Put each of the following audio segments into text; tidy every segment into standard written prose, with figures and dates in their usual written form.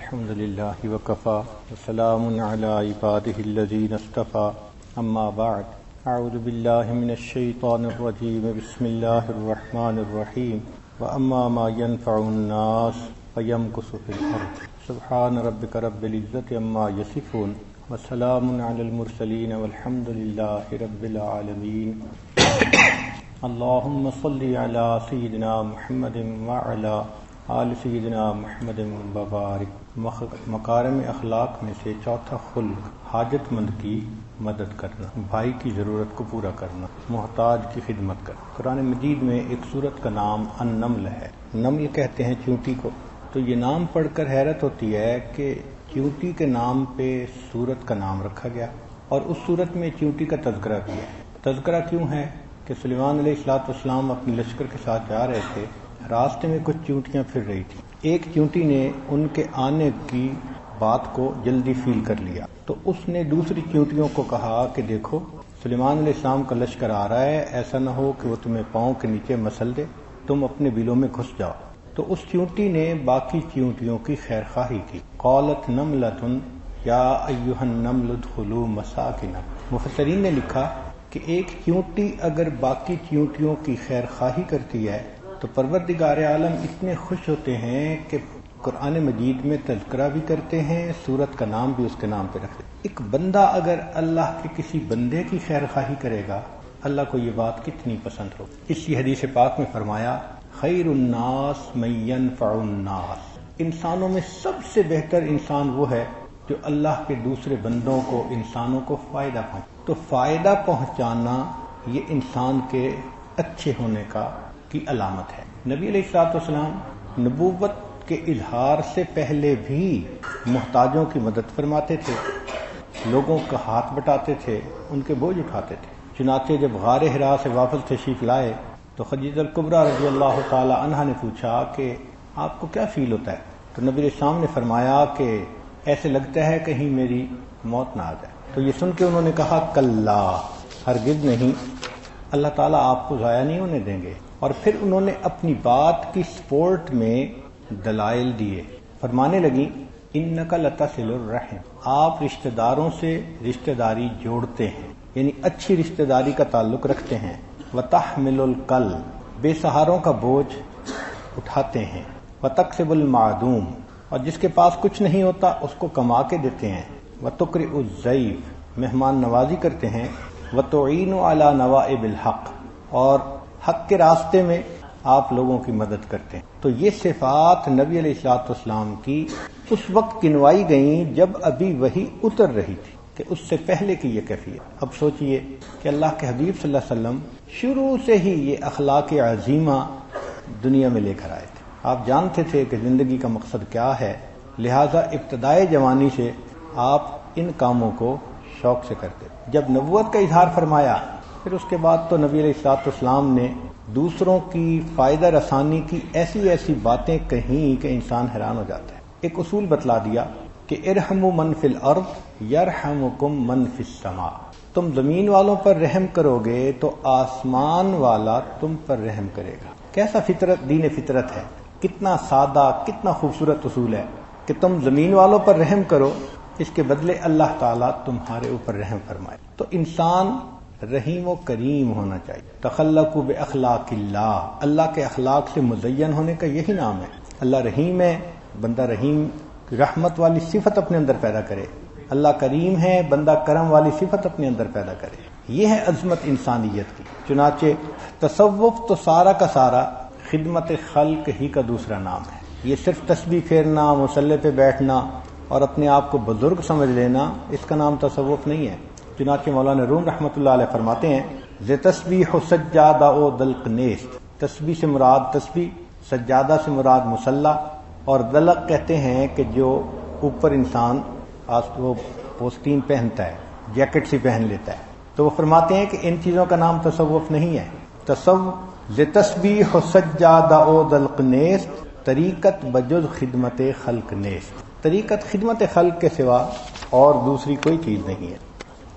الحمد لله وكفى وسلام على عباده الذين اصطفى أما بعد أعوذ بالله من الشيطان الرجيم بسم الله الرحمن الرحيم وأما ما ينفع الناس فيمكث في الأرض سبحان ربك رب العزة عما يصفون وسلام على المرسلين والحمد لله رب العالمين اللهم صل على سيدنا محمد وعلى آل سیدنا محمد مبارک۔ مکارم اخلاق میں سے چوتھا خلق حاجت مند کی مدد کرنا، بھائی کی ضرورت کو پورا کرنا، محتاج کی خدمت کرنا۔ قرآن مجید میں ایک سورت کا نام النمل ہے۔ نمل کہتے ہیں چیونٹی کو۔ تو یہ نام پڑھ کر حیرت ہوتی ہے کہ چیونٹی کے نام پہ سورت کا نام رکھا گیا اور اس سورت میں چیونٹی کا تذکرہ بھی ہے۔ تذکرہ کیوں ہے کہ سلیمان علیہ السلام اپنے لشکر کے ساتھ جا رہے تھے، راستے میں کچھ چیونٹیاں پھر رہی تھیں۔ ایک چیونٹی نے ان کے آنے کی بات کو جلدی فیل کر لیا، تو اس نے دوسری چیونٹیوں کو کہا کہ دیکھو سلیمان علیہ السلام کا لشکر آ رہا ہے، ایسا نہ ہو کہ وہ تمہیں پاؤں کے نیچے مسل دے، تم اپنے بلوں میں گھس جاؤ۔ تو اس چیونٹی نے باقی چیونٹیوں کی خیر خواہی کی۔ قالت نملۃ یا ایھا النمل ادخلوا مساکنکم۔ مفسرین نے لکھا کہ ایک چیونٹی اگر باقی چیونٹیوں کی خیر خواہی کرتی ہے تو پروردگار عالم اتنے خوش ہوتے ہیں کہ قرآن مجید میں تذکرہ بھی کرتے ہیں، سورت کا نام بھی اس کے نام پہ رکھتے ہیں۔ ایک بندہ اگر اللہ کے کسی بندے کی خیر خواہی کرے گا، اللہ کو یہ بات کتنی پسند ہو۔ اسی حدیث پاک میں فرمایا خیر الناس من ينفع الناس، انسانوں میں سب سے بہتر انسان وہ ہے جو اللہ کے دوسرے بندوں کو، انسانوں کو فائدہ پہنچے۔ تو فائدہ پہنچانا یہ انسان کے اچھے ہونے کی علامت ہے۔ نبی علیہ الصلوۃ والسلام نبوت کے اظہار سے پہلے بھی محتاجوں کی مدد فرماتے تھے، لوگوں کا ہاتھ بٹاتے تھے، ان کے بوجھ اٹھاتے تھے۔ چنانچہ جب غار حرا سے واپس تشریف لائے تو خدیجہ الکبریٰ رضی اللہ تعالی عنہا نے پوچھا کہ آپ کو کیا فیل ہوتا ہے؟ تو نبی علیہ السلام نے فرمایا کہ ایسے لگتا ہے کہیں میری موت نہ آ جائے۔ تو یہ سن کے انہوں نے کہا کلا، ہرگز نہیں، اللہ تعالیٰ آپ کو ضائع نہیں ہونے دیں گے۔ اور پھر انہوں نے اپنی بات کی سپورٹ میں دلائل دیے، فرمانے لگی انک لتصل الرحم، آپ رشتہ داروں سے رشتہ داری جوڑتے ہیں، یعنی اچھی رشتہ داری کا تعلق رکھتے ہیں، وتحمل الکل، بے سہاروں کا بوجھ اٹھاتے ہیں، وتکسب المعدوم، اور جس کے پاس کچھ نہیں ہوتا اس کو کما کے دیتے ہیں، وتقرئ الضیف، مہمان نوازی کرتے ہیں، وتعین علی نوائب الحق، اور حق کے راستے میں آپ لوگوں کی مدد کرتے ہیں۔ تو یہ صفات نبی علیہ الصلوۃ والسلام کی اس وقت گنوائی گئیں جب ابھی وحی اتر رہی تھی، کہ اس سے پہلے کی یہ کیفیت۔ اب سوچئے کہ اللہ کے حبیب صلی اللہ علیہ وسلم شروع سے ہی یہ اخلاق عظیمہ دنیا میں لے کر آئے تھے۔ آپ جانتے تھے کہ زندگی کا مقصد کیا ہے، لہذا ابتدائے جوانی سے آپ ان کاموں کو شوق سے کرتے۔ جب نبوت کا اظہار فرمایا پھر اس کے بعد تو نبی علیہ الصلوۃ والسلام نے دوسروں کی فائدہ رسانی کی ایسی ایسی باتیں کہیں کہ انسان حیران ہو جاتا ہے۔ ایک اصول بتلا دیا کہ ارحموا من فی الارض یرحمکم من فی السماء، تم زمین والوں پر رحم کرو گے تو آسمان والا تم پر رحم کرے گا۔ کیسا فطرت، دین فطرت ہے، کتنا سادہ، کتنا خوبصورت اصول ہے کہ تم زمین والوں پر رحم کرو، اس کے بدلے اللہ تعالیٰ تمہارے اوپر رحم فرمائے۔ تو انسان رحیم و کریم ہونا چاہیے۔ تخلقوا باخلاق اللہ، اللہ کے اخلاق سے مزین ہونے کا یہی نام ہے۔ اللہ رحیم ہے، بندہ رحیم رحمت والی صفت اپنے اندر پیدا کرے۔ اللہ کریم ہے، بندہ کرم والی صفت اپنے اندر پیدا کرے۔ یہ ہے عظمت انسانیت کی۔ چنانچہ تصوف تو سارا کا سارا خدمت خلق ہی کا دوسرا نام ہے۔ یہ صرف تسبیح پھیرنا، مصلی پہ بیٹھنا اور اپنے آپ کو بزرگ سمجھ لینا، اس کا نام تصوف نہیں ہے۔ چنانچہ مولانا روم رحمۃ اللہ علیہ فرماتے ہیں ز تسبیح و سجادہ او دلق نیست، تسبیح سے مراد تسبیح، سجادہ سے مراد مصلی، اور دلق کہتے ہیں کہ جو اوپر انسان وہ پوستین پہنتا ہے، جیکٹ سی پہن لیتا ہے۔ تو وہ فرماتے ہیں کہ ان چیزوں کا نام تصوف نہیں ہے۔ تصوف ز تسبیح و سجادہ او دلق نیست، طریقت بجز خدمت خلق نیست، طریقت خدمت خلق کے سوا اور دوسری کوئی چیز نہیں ہے۔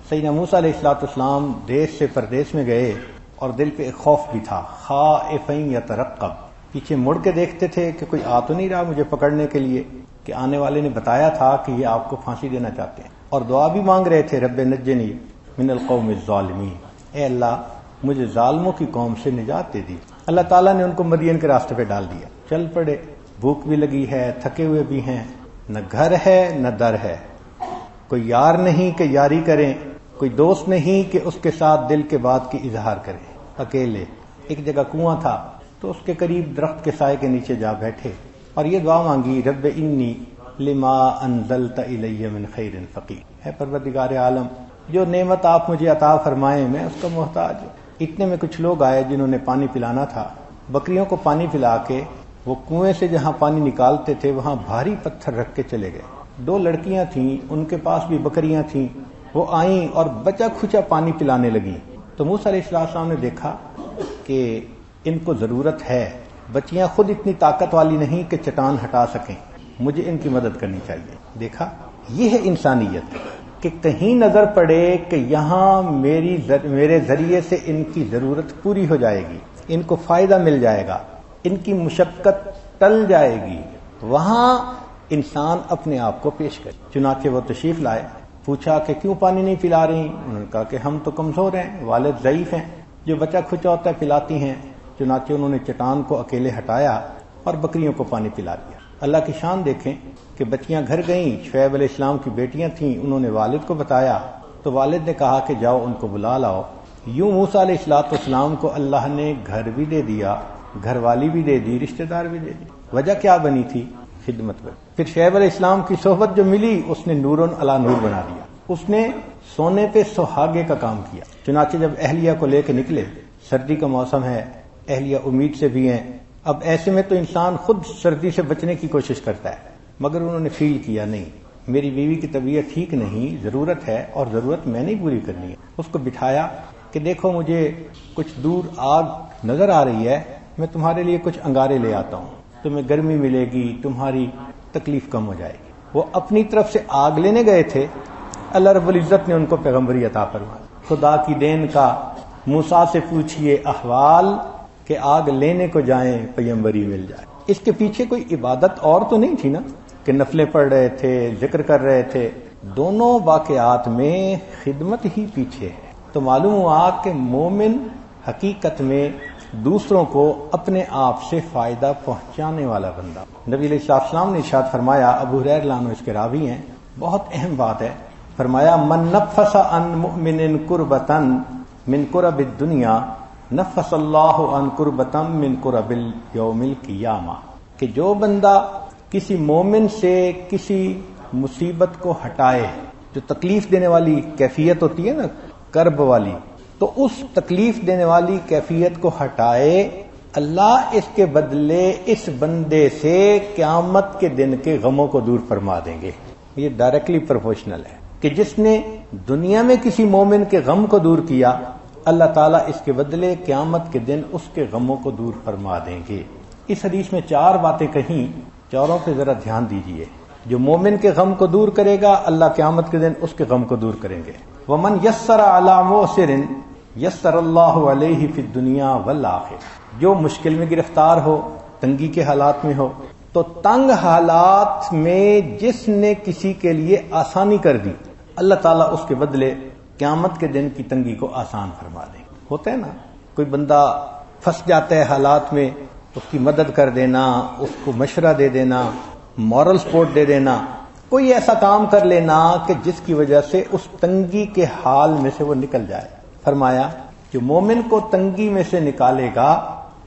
سیدنا موسیٰ علیہ السلام دیش سے پردیش میں گئے اور دل پہ ایک خوف بھی تھا، خائف یترقب، پیچھے مڑ کے دیکھتے تھے کہ کوئی آ تو نہیں رہا مجھے پکڑنے کے لیے، کہ کہ آنے والے نے بتایا تھا کہ یہ آپ کو پھانسی دینا چاہتے ہیں، اور دعا بھی مانگ رہے تھے رب نجنی من القوم الظالمین، اے اللہ مجھے ظالموں کی قوم سے نجات دے دی۔ اللہ تعالیٰ نے ان کو مدین کے راستے پہ ڈال دیا، چل پڑے، بھوک بھی لگی ہے، تھکے ہوئے بھی ہیں، نہ گھر ہے نہ در ہے، کوئی یار نہیں کہ یاری کریں، کوئی دوست نہیں کہ اس کے ساتھ دل کے بات کی اظہار کریں، اکیلے۔ ایک جگہ کنواں تھا تو اس کے قریب درخت کے سائے کے نیچے جا بیٹھے اور یہ دعا مانگی رب انی لما انزلت الی من خیر فقیر، اے پروردگار عالم جو نعمت آپ مجھے عطا فرمائے میں اس کا محتاج ہوں۔ اتنے میں کچھ لوگ آئے جنہوں نے پانی پلانا تھا، بکریوں کو پانی پلا کے وہ کنویں سے جہاں پانی نکالتے تھے وہاں بھاری پتھر رکھ کے چلے گئے۔ 2 لڑکیاں تھیں، ان کے پاس بھی بکریاں تھیں، وہ آئیں اور بچا کھچا پانی پلانے لگیں تو موسیٰ علیہ السلام نے دیکھا کہ ان کو ضرورت ہے، بچیاں خود اتنی طاقت والی نہیں کہ چٹان ہٹا سکیں، مجھے ان کی مدد کرنی چاہیے۔ دیکھا یہ ہے انسانیت کہ کہیں نظر پڑے کہ یہاں میرے ذریعے سے ان کی ضرورت پوری ہو جائے گی، ان کو فائدہ مل جائے گا، ان کی مشقت ٹل جائے گی، وہاں انسان اپنے آپ کو پیش کرے۔ چنانچہ وہ تشریف لائے، پوچھا کہ کیوں پانی نہیں پلا رہی؟ انہوں نے کہا کہ ہم تو کمزور ہیں، والد ضعیف ہیں، جو بچہ کھچا ہوتا ہے پلاتی ہیں۔ چنانچہ انہوں نے چٹان کو اکیلے ہٹایا اور بکریوں کو پانی پلا دیا۔ اللہ کی شان دیکھیں کہ بچیاں گھر گئیں، شعیب علیہ السلام کی بیٹیاں تھیں، انہوں نے والد کو بتایا تو والد نے کہا کہ جاؤ ان کو بلا لاؤ۔ یوں موسیٰ علیہ السلام کو اللہ نے گھر بھی دے دیا، گھر والی بھی دے دی، رشتہ دار بھی دے دی۔ وجہ کیا بنی تھی؟ خدمت پر۔ پھر شعیب علیہ السلام کی صحبت جو ملی اس نے نور علی نور بنا دیا، اس نے سونے پہ سہاگے کا کام کیا۔ چنانچہ جب اہلیہ کو لے کے نکلے، سردی کا موسم ہے، اہلیہ امید سے بھی ہیں، اب ایسے میں تو انسان خود سردی سے بچنے کی کوشش کرتا ہے، مگر انہوں نے فیل کیا نہیں، میری بیوی کی طبیعت ٹھیک نہیں، ضرورت ہے اور ضرورت میں نہیں پوری کرنی ہے۔ اس کو بٹھایا کہ دیکھو مجھے کچھ دور آگ نظر آ رہی ہے، میں تمہارے لیے کچھ انگارے لے آتا ہوں، تمہیں گرمی ملے گی، تمہاری تکلیف کم ہو جائے گی۔ وہ اپنی طرف سے آگ لینے گئے تھے، اللہ رب العزت نے ان کو پیغمبری عطا فرمائی۔ خدا کی دین کا موسیٰ سے پوچھئے احوال کہ آگ لینے کو جائیں پیغمبری مل جائے۔ اس کے پیچھے کوئی عبادت اور تو نہیں تھی نا کہ نفلیں پڑھ رہے تھے، ذکر کر رہے تھے، دونوں واقعات میں خدمت ہی پیچھے ہے۔ تو معلوم ہوا کہ مومن حقیقت میں دوسروں کو اپنے آپ سے فائدہ پہنچانے والا بندہ۔ نبی علیہ السلام نے ارشاد فرمایا، ابو ہریرہ رضی اللہ عنہ اس کے راوی ہیں، بہت اہم بات ہے، فرمایا من نفس عن مؤمن کربۃ من کرب الدنیا نفس اللہ عن کربۃ من کرب یوم القیامہ، کہ جو بندہ کسی مومن سے کسی مصیبت کو ہٹائے، جو تکلیف دینے والی کیفیت ہوتی ہے نا کرب والی، تو اس تکلیف دینے والی کیفیت کو ہٹائے، اللہ اس کے بدلے اس بندے سے قیامت کے دن کے غموں کو دور فرما دیں گے۔ یہ ڈائریکٹلی پروپورشنل ہے کہ جس نے دنیا میں کسی مومن کے غم کو دور کیا، اللہ تعالیٰ اس کے بدلے قیامت کے دن اس کے غموں کو دور فرما دیں گے۔ اس حدیث میں 4 باتیں کہیں، چاروں پہ ذرا دھیان دیجئے۔ جو مومن کے غم کو دور کرے گا، اللہ قیامت کے دن اس کے غم کو دور کریں گے۔ وَمَنْ يَسَّرَ عَلَى مُعْسِرٍ يَسَّرَ اللَّهُ عَلَيْهِ فِي الدُّنْيَا وَالْآخِرَةِ، جو مشکل میں گرفتار ہو، تنگی کے حالات میں ہو، تو تنگ حالات میں جس نے کسی کے لیے آسانی کر دی، اللہ تعالیٰ اس کے بدلے قیامت کے دن کی تنگی کو آسان فرما دے۔ ہوتا ہے نا کوئی بندہ پھنس جاتا ہے حالات میں، اس کی مدد کر دینا، اس کو مشورہ دے دینا، مورل سپورٹ دے دینا، کوئی ایسا کام کر لینا کہ جس کی وجہ سے اس تنگی کے حال میں سے وہ نکل جائے۔ فرمایا جو مومن کو تنگی میں سے نکالے گا،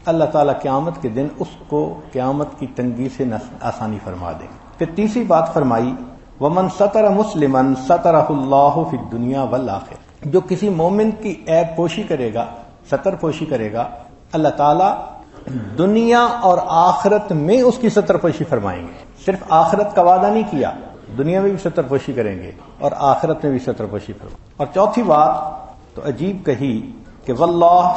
اللہ تعالیٰ قیامت کے دن اس کو قیامت کی تنگی سے آسانی فرما دے گا۔ پھر تیسری بات فرمائی وَمَنْ سَتَرَ مُسْلِمًا سَتَرَهُ اللَّهُ فِي الدُّنْيَا وَالْآخِرَةِ، جو کسی مومن کی عیب پوشی کرے گا، ستر پوشی کرے گا، اللہ تعالیٰ دنیا اور آخرت میں اس کی ستر پوشی فرمائیں گے۔ صرف آخرت کا وعدہ نہیں کیا، دنیا میں بھی ستر پوشی کریں گے اور آخرت میں بھی ستر پوشی فرمائیں گے۔ اور چوتھی بات تو عجیب کہی کہ واللہ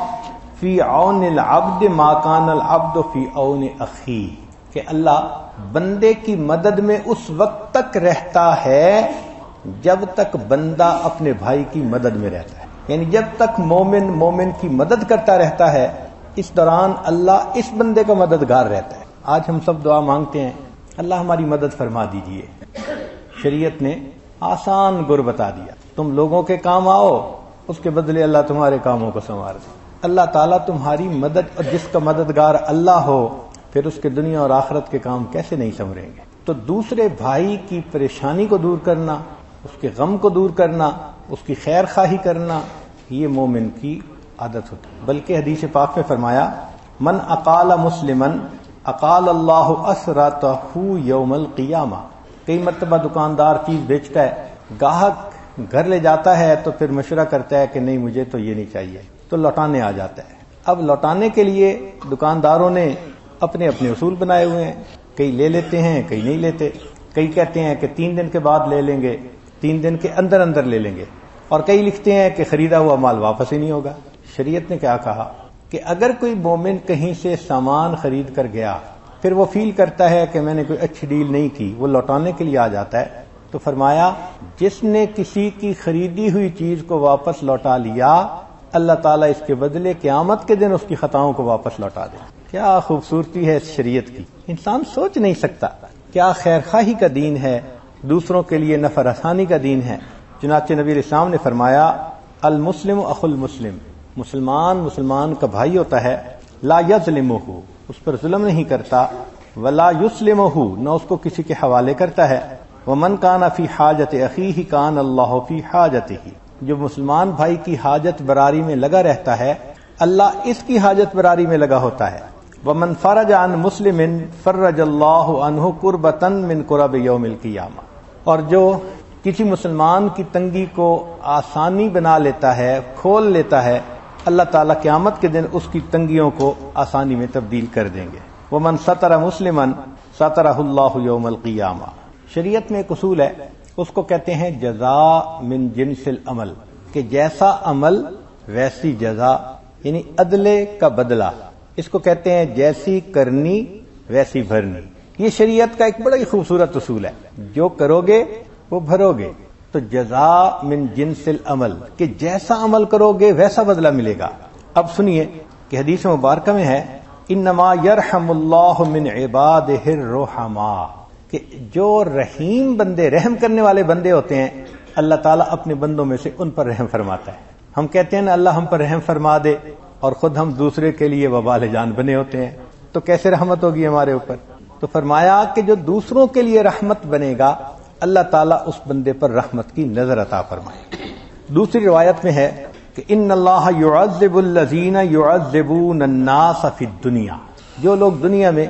فی عون العبد ما کان العبد فی عون اخیہ، کہ اللہ بندے کی مدد میں اس وقت تک رہتا ہے جب تک بندہ اپنے بھائی کی مدد میں رہتا ہے، یعنی جب تک مومن کی مدد کرتا رہتا ہے، اس دوران اللہ اس بندے کا مددگار رہتا ہے۔ آج ہم سب دعا مانگتے ہیں اللہ ہماری مدد فرما دیجئے۔ شریعت نے آسان گر بتا دیا، تم لوگوں کے کام آؤ، اس کے بدلے اللہ تمہارے کاموں کو سنوار دے۔ اللہ تعالیٰ تمہاری مدد، اور جس کا مددگار اللہ ہو پھر اس کے دنیا اور آخرت کے کام کیسے نہیں سنوریں گے؟ تو دوسرے بھائی کی پریشانی کو دور کرنا، اس کے غم کو دور کرنا، اس کی خیر خواہی کرنا، یہ مومن کی عادت ہوتی ہے۔ بلکہ حدیث پاک میں فرمایا من اقال مسلمن اقال اللہ اسرتہ یوم القیامہ۔ کئی مرتبہ دکاندار چیز بیچتا ہے، گاہک گھر لے جاتا ہے تو پھر مشورہ کرتا ہے کہ نہیں مجھے تو یہ نہیں چاہیے، تو لوٹانے آ جاتا ہے۔ اب لوٹانے کے لیے دکانداروں نے اپنے اپنے اصول بنائے ہوئے ہیں، کئی لے لیتے ہیں کئی نہیں لیتے، کئی کہتے ہیں کہ 3 دن کے بعد لے لیں گے، 3 دن کے اندر اندر لے لیں گے، اور کئی لکھتے ہیں کہ خریدا ہوا مال واپس ہی نہیں ہوگا۔ شریعت نے کیا کہا کہ اگر کوئی مومن کہیں سے سامان خرید کر گیا، پھر وہ فیل کرتا ہے کہ میں نے کوئی اچھی ڈیل نہیں کی، وہ لوٹانے کے لیے آ جاتا ہے، تو فرمایا جس نے کسی کی خریدی ہوئی چیز کو واپس لوٹا لیا، اللہ تعالیٰ اس کے بدلے قیامت کے دن اس کی خطاؤں کو واپس لوٹا دے۔ کیا خوبصورتی ہے اس شریعت کی، انسان سوچ نہیں سکتا کیا خیر خواہی کا دین ہے، دوسروں کے لیے نفع رسانی کا دین ہے۔ چنانچہ نبی علیہ السلام نے فرمایا المسلم اخو المسلم، مسلمان مسلمان کا بھائی ہوتا ہے، لا یظلمہ، اس پر ظلم نہیں کرتا، ولا یسلمہ، نہ اس کو کسی کے حوالے کرتا ہے، ومن کان فی حاجت اخیہ کان اللہ فی حاجتہ، جو مسلمان بھائی کی حاجت براری میں لگا رہتا ہے اللہ اس کی حاجت براری میں لگا ہوتا ہے۔ ومن فرج عن مسلم فرج اللہ عنہ کربۃ من کرب یوم القیامہ، اور جو کسی مسلمان کی تنگی کو آسانی بنا لیتا ہے، کھول لیتا ہے، اللہ تعالیٰ قیامت کے دن اس کی تنگیوں کو آسانی میں تبدیل کر دیں گے۔ ومن ستر مسلما سترہ اللہ یوم القیامہ۔ شریعت میں ایک اصول ہے، اس کو کہتے ہیں جزاء من جنس العمل، کہ جیسا عمل ویسی جزا، یعنی عدلے کا بدلہ، اس کو کہتے ہیں جیسی کرنی ویسی بھرنی۔ یہ شریعت کا ایک بڑا ہی خوبصورت اصول ہے، جو کرو گے وہ بھرو گے۔ تو جزاء من جنس العمل، کہ جیسا عمل کرو گے ویسا بدلہ ملے گا۔ اب سنیے کہ حدیث مبارکہ میں ہے انما یرحم اللہ من عبادہ الرحماء، کہ جو رحیم بندے، رحم کرنے والے بندے ہوتے ہیں، اللہ تعالیٰ اپنے بندوں میں سے ان پر رحم فرماتا ہے۔ ہم کہتے ہیں نا اللہ ہم پر رحم فرما دے، اور خود ہم دوسرے کے لیے وبال جان بنے ہوتے ہیں، تو کیسے رحمت ہوگی ہمارے اوپر؟ تو فرمایا کہ جو دوسروں کے لیے رحمت بنے گا، اللہ تعالیٰ اس بندے پر رحمت کی نظر عطا فرمائے۔ دوسری روایت میں ہے کہ ان اللہ یعذب الذین یعذبون الناس فی الدنیا، جو لوگ دنیا میں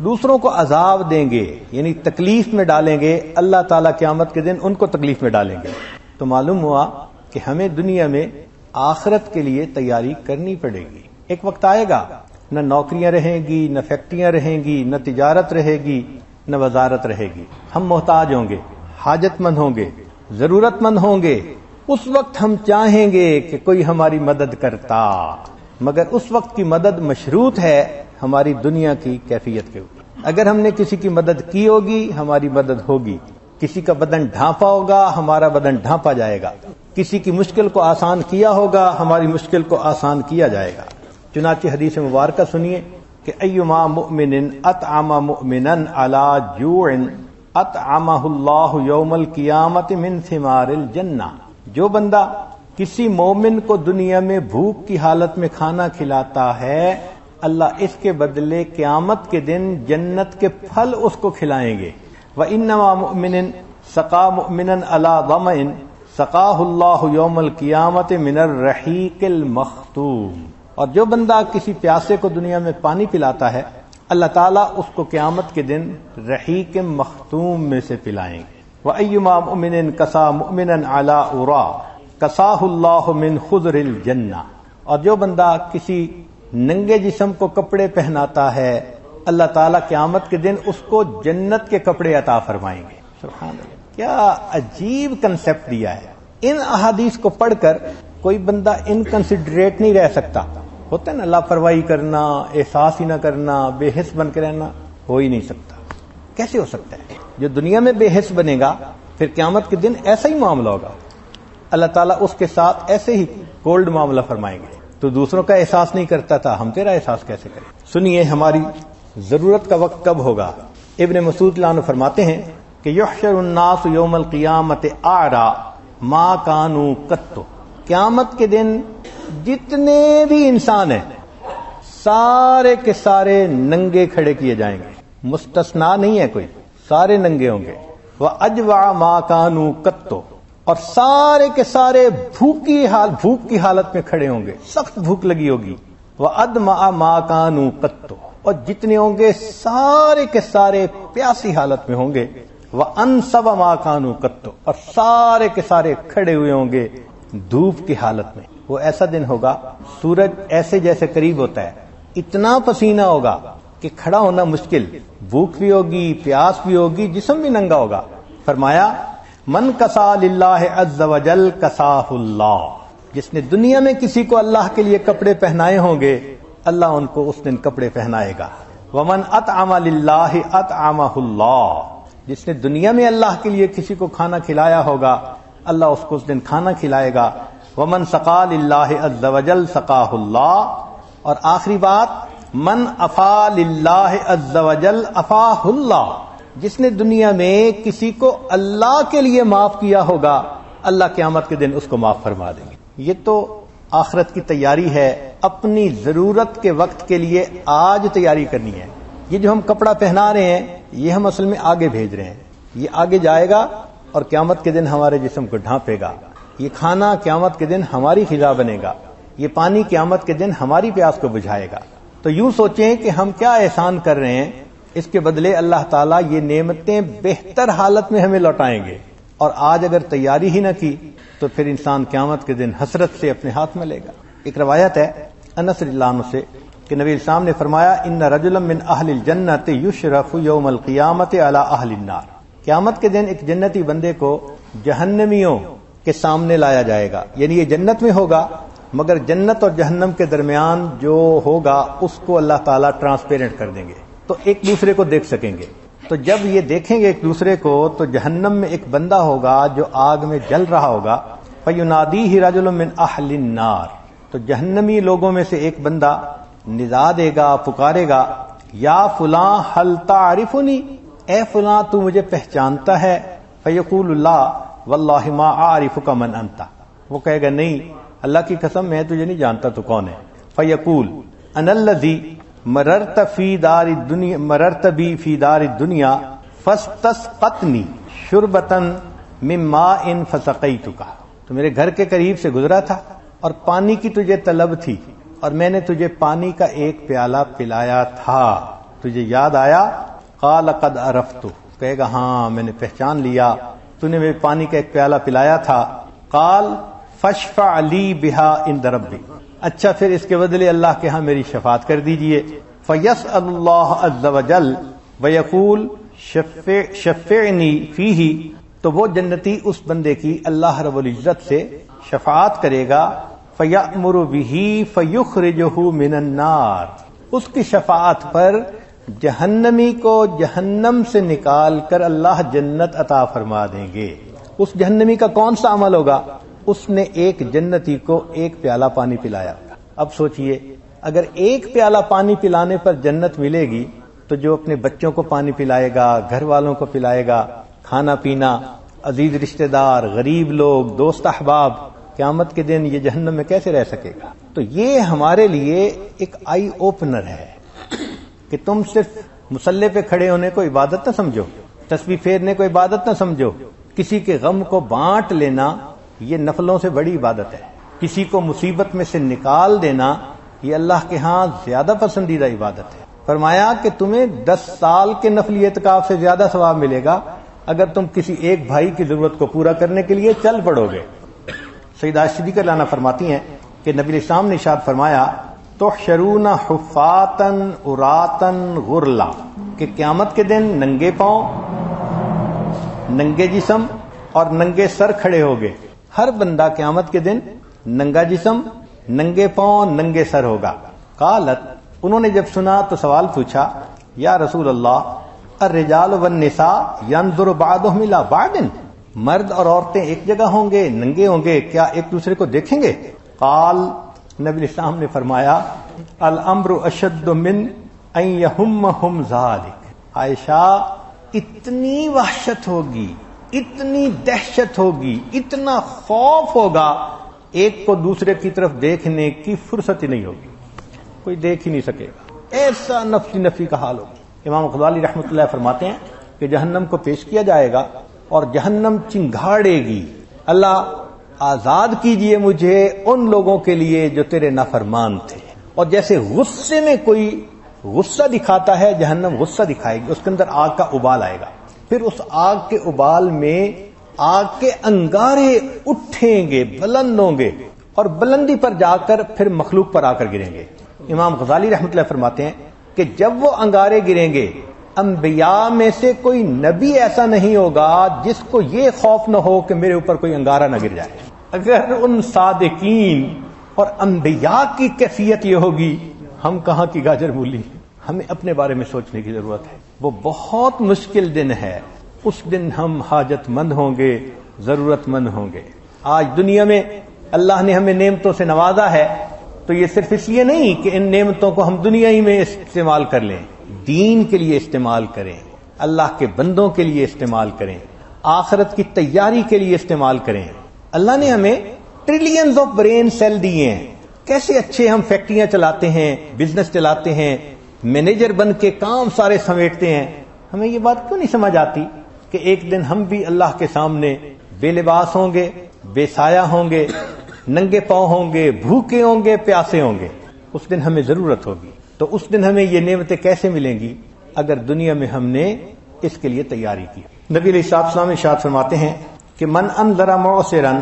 دوسروں کو عذاب دیں گے، یعنی تکلیف میں ڈالیں گے، اللہ تعالیٰ قیامت کے دن ان کو تکلیف میں ڈالیں گے۔ تو معلوم ہوا کہ ہمیں دنیا میں آخرت کے لیے تیاری کرنی پڑے گی۔ ایک وقت آئے گا نہ نوکریاں رہیں گی، نہ فیکٹریاں رہیں گی، نہ تجارت رہے گی، نہ وزارت رہے گی، ہم محتاج ہوں گے، حاجت مند ہوں گے، ضرورت مند ہوں گے۔ اس وقت ہم چاہیں گے کہ کوئی ہماری مدد کرتا، مگر اس وقت کی مدد مشروط ہے ہماری دنیا کی کیفیت کے اوپر۔ اگر ہم نے کسی کی مدد کی ہوگی ہماری مدد ہوگی، کسی کا بدن ڈھانپا ہوگا ہمارا بدن ڈھانپا جائے گا، کسی کی مشکل کو آسان کیا ہوگا ہماری مشکل کو آسان کیا جائے گا۔ چنانچہ حدیث مبارکہ سنیے کہ ایما مؤمن اطعم مؤمنا علی جوع اطعمہ اللہ یوم القیامت من ثمار الجنہ، جو بندہ کسی مومن کو دنیا میں بھوک کی حالت میں کھانا کھلاتا ہے، اللہ اس کے بدلے قیامت کے دن جنت کے پھل اس کو کھلائیں گے۔ وَإِنَّمَا مُؤْمِنٍ سَقَى مُؤْمِنًا عَلَى ظَمَئٍ سَقَاهُ اللَّهُ يَوْمَ الْقِيَامَةِ مِنَ الرَّحِيقِ الْمَخْتُومِ، اور جو بندہ کسی پیاسے کو دنیا میں پانی پلاتا ہے اللہ تعالیٰ اس کو قیامت کے دن رحیق مختوم میں سے پلائیں گے۔ وَأَيُّمَا مُؤْمِنٍ كَسَى مُؤْمِنًا عَلَى عُرَى كَسَاهُ اللَّهُ مِنْ خُضْرِ الْجَنَّةِ، اور جو بندہ کسی ننگے جسم کو کپڑے پہناتا ہے اللہ تعالیٰ قیامت کے دن اس کو جنت کے کپڑے عطا فرمائیں گے۔ سبحان اللہ، کیا عجیب کنسپٹ دیا ہے۔ ان احادیث کو پڑھ کر کوئی بندہ انکنسیڈریٹ نہیں رہ سکتا۔ ہوتا ہے نا لاپرواہی کرنا، احساس ہی نہ کرنا، بے حس بن کے رہنا، ہو ہی نہیں سکتا۔ کیسے ہو سکتا ہے؟ جو دنیا میں بے حس بنے گا پھر قیامت کے دن ایسا ہی معاملہ ہوگا، اللہ تعالیٰ اس کے ساتھ ایسے ہی کولڈ معاملہ فرمائیں گے۔ تو دوسروں کا احساس نہیں کرتا تھا، ہم تیرا احساس کیسے کریں؟ سنیے ہماری ضرورت کا وقت کب ہوگا؟ ابن مسعود رضی اللہ عنہ فرماتے ہیں کہ یحشر الناس یوم القیامت اعری ما کانوا قط، قیامت کے دن جتنے بھی انسان ہیں سارے کے سارے ننگے کھڑے کیے جائیں گے، مستثنا نہیں ہے کوئی، سارے ننگے ہوں گے۔ وَأَجْوَعَ مَا كَانُوا قَطُّ، اور سارے کے سارے بھوک کی حالت میں کھڑے ہوں گے، سخت بھوک لگی ہوگی۔ وَأَدْمَعَ مَا كَانُوا قَطُّ، اور جتنے ہوں گے سارے کے سارے پیاسی حالت میں ہوں گے۔ وَأَنْصَبَ مَا كَانُوا قَطُّ، اور سارے کے سارے کھڑے ہوئے ہوں گے دھوپ کی حالت میں۔ وہ ایسا دن ہوگا سورج ایسے جیسے قریب ہوتا ہے، اتنا پسینہ ہوگا کہ کھڑا ہونا مشکل، بھوک بھی ہوگی، پیاس بھی ہوگی، جسم بھی ننگا ہوگا۔ فرمایا من کسا للہ عز وجل کساہ اللہ، جس نے دنیا میں کسی کو اللہ کے لیے کپڑے پہنائے ہوں گے اللہ ان کو اس دن کپڑے پہنائے گا۔ ومن اطعم للہ اطعمہ اللہ، جس نے دنیا میں اللہ کے لیے کسی کو کھانا کھلایا ہوگا اللہ اس کو اس دن کھانا کھلائے گا۔ ومن سقا للہ عز وجل سقاہ اللہ، اور آخری بات من افا للہ عز وجل افاہ اللہ، جس نے دنیا میں کسی کو اللہ کے لیے معاف کیا ہوگا اللہ قیامت کے دن اس کو معاف فرما دیں گے۔ یہ تو آخرت کی تیاری ہے، اپنی ضرورت کے وقت کے لیے آج تیاری کرنی ہے۔ یہ جو ہم کپڑا پہنا رہے ہیں یہ ہم اصل میں آگے بھیج رہے ہیں، یہ آگے جائے گا اور قیامت کے دن ہمارے جسم کو ڈھانپے گا۔ یہ کھانا قیامت کے دن ہماری غذا بنے گا، یہ پانی قیامت کے دن ہماری پیاس کو بجھائے گا۔ تو یوں سوچیں کہ ہم کیا احسان کر رہے ہیں، اس کے بدلے اللہ تعالیٰ یہ نعمتیں بہتر حالت میں ہمیں لوٹائیں گے، اور آج اگر تیاری ہی نہ کی تو پھر انسان قیامت کے دن حسرت سے اپنے ہاتھ میں لے گا۔ ایک روایت ہے انس رضی اللہ عنہ سے کہ نبی اسلام نے فرمایا ان رجلا من اہل الجنت یشرف یوم القیامت علی اہل النار، قیامت کے دن ایک جنتی بندے کو جہنمیوں کے سامنے لایا جائے گا، یعنی یہ جنت میں ہوگا مگر جنت اور جہنم کے درمیان جو ہوگا اس کو اللہ تعالیٰ ٹرانسپیرنٹ کر دیں گے تو ایک دوسرے کو دیکھ سکیں گے۔ تو جب یہ دیکھیں گے ایک دوسرے کو تو جہنم میں ایک بندہ ہوگا جو آگ میں جل رہا ہوگا، فَيُنَادِيهِ رَجُلٌ مِّنْ أَهْلِ النَّارِ، تو جہنمی لوگوں میں سے ایک بندہ ندا دے گا، پکارے گا یا فلاں هل تعرفنی، اے فلاں تو مجھے پہچانتا ہے؟ فَيَقُولُ اللَّهُ وَاللَّهِ مَا أَعْرِفُكَ مَنْ أَنْتَ، وہ کہے گا نہیں اللہ کی قسم میں تجھے نہیں جانتا تو کون ہے۔ فَيَقُولُ أَنَا الَّذِي مررت بی فی دار الدنیا فاستسقتنی شربتا من ماء فسقیتک، تو میرے گھر کے قریب سے گزرا تھا اور پانی کی تجھے طلب تھی اور میں نے تجھے پانی کا ایک پیالہ پلایا تھا، تجھے یاد آیا؟ قال قد عرفت، کہے گا ہاں میں نے پہچان لیا، تو نے مجھے پانی کا ایک پیالہ پلایا تھا۔ قال فاشفع لی بہا عند ربی، اچھا پھر اس کے بدلے اللہ کے ہاں میری شفاعت کر دیجئے۔ فیسأل اللہ عز وجل ویقول شفعنی فیہ، تو وہ جنتی اس بندے کی اللہ رب العزت سے شفاعت کرے گا۔ فیأمر بہ فیخرجہ من النار، اس کی شفاعت پر جہنمی کو جہنم سے نکال کر اللہ جنت عطا فرما دیں گے۔ اس جہنمی کا کون سا عمل ہوگا؟ اس نے ایک جنتی کو ایک پیالہ پانی پلایا۔ اب سوچئے اگر ایک پیالہ پانی پلانے پر جنت ملے گی تو جو اپنے بچوں کو پانی پلائے گا، گھر والوں کو پلائے گا، کھانا پینا، عزیز رشتہ دار، غریب لوگ، دوست احباب، قیامت کے دن یہ جہنم میں کیسے رہ سکے گا؟ تو یہ ہمارے لیے ایک آئی اوپنر ہے کہ تم صرف مصلی پہ کھڑے ہونے کو عبادت نہ سمجھو، تسبیح پھیرنے کو عبادت نہ سمجھو، کسی کے غم کو بانٹ لینا یہ نفلوں سے بڑی عبادت ہے، کسی کو مصیبت میں سے نکال دینا یہ اللہ کے ہاں زیادہ پسندیدہ عبادت ہے۔ فرمایا کہ تمہیں 10 سال کے نفلی اعتکاف سے زیادہ ثواب ملے گا اگر تم کسی ایک بھائی کی ضرورت کو پورا کرنے کے لیے چل پڑو گے۔ سیدہ صدیقہ رضی اللہ عنہا فرماتی ہیں کہ نبی اسلام نے ارشاد فرمایا تحشرون حفاتا عراتا غرلا، کہ قیامت کے دن ننگے پاؤں، ننگے جسم اور ننگے سر کھڑے ہوگے، ہر بندہ قیامت کے دن ننگا جسم، ننگے پاؤں، ننگے سر ہوگا۔ قالت، انہوں نے جب سنا تو سوال پوچھا یا رسول اللہ الرجال والنساء ينظر بعضهم الى بعض، مرد اور عورتیں ایک جگہ ہوں گے، ننگے ہوں گے، کیا ایک دوسرے کو دیکھیں گے؟ قال، نبی اسلام نے فرمایا الامر اشد من ان يهمهم ذلك، عائشہ اتنی وحشت ہوگی، اتنی دہشت ہوگی، اتنا خوف ہوگا، ایک کو دوسرے کی طرف دیکھنے کی فرصت ہی نہیں ہوگی، کوئی دیکھ ہی نہیں سکے گا، ایسا نفسی نفسی کا حال ہوگا۔ امام غزالی رحمۃ اللہ فرماتے ہیں کہ جہنم کو پیش کیا جائے گا اور جہنم چنگھاڑے گی، اللہ آزاد کیجئے مجھے ان لوگوں کے لیے جو تیرے نافرمان تھے۔ اور جیسے غصے میں کوئی غصہ دکھاتا ہے، جہنم غصہ دکھائے گی، اس کے اندر آگ کا ابال آئے گا، پھر اس آگ کے ابال میں آگ کے انگارے اٹھیں گے، بلند ہوں گے، اور بلندی پر جا کر پھر مخلوق پر آ کر گریں گے۔ امام غزالی رحمۃ اللہ فرماتے ہیں کہ جب وہ انگارے گریں گے، انبیاء میں سے کوئی نبی ایسا نہیں ہوگا جس کو یہ خوف نہ ہو کہ میرے اوپر کوئی انگارہ نہ گر جائے۔ اگر ان صادقین اور انبیاء کی کیفیت یہ ہوگی، ہم کہاں کی گاجر مولی، ہمیں اپنے بارے میں سوچنے کی ضرورت ہے۔ وہ بہت مشکل دن ہے، اس دن ہم حاجت مند ہوں گے، ضرورت مند ہوں گے۔ آج دنیا میں اللہ نے ہمیں نعمتوں سے نوازا ہے، تو یہ صرف اس لیے نہیں کہ ان نعمتوں کو ہم دنیا ہی میں استعمال کر لیں، دین کے لیے استعمال کریں، اللہ کے بندوں کے لیے استعمال کریں، آخرت کی تیاری کے لیے استعمال کریں۔ اللہ نے ہمیں ٹریلینز آف برین سیل دیے ہیں، کیسے اچھے ہم فیکٹریاں چلاتے ہیں، بزنس چلاتے ہیں، مینیجر بن کے کام سارے سمیٹتے ہیں۔ ہمیں یہ بات کیوں نہیں سمجھ آتی کہ ایک دن ہم بھی اللہ کے سامنے بے لباس ہوں گے، بے سایہ ہوں گے، ننگے پاؤں ہوں گے، بھوکے ہوں گے، پیاسے ہوں گے، اس دن ہمیں ضرورت ہوگی۔ تو اس دن ہمیں یہ نعمتیں کیسے ملیں گی؟ اگر دنیا میں ہم نے اس کے لیے تیاری کی۔ نبی علیہ الصلوۃ والسلام ارشاد فرماتے ہیں کہ من انذر معسرا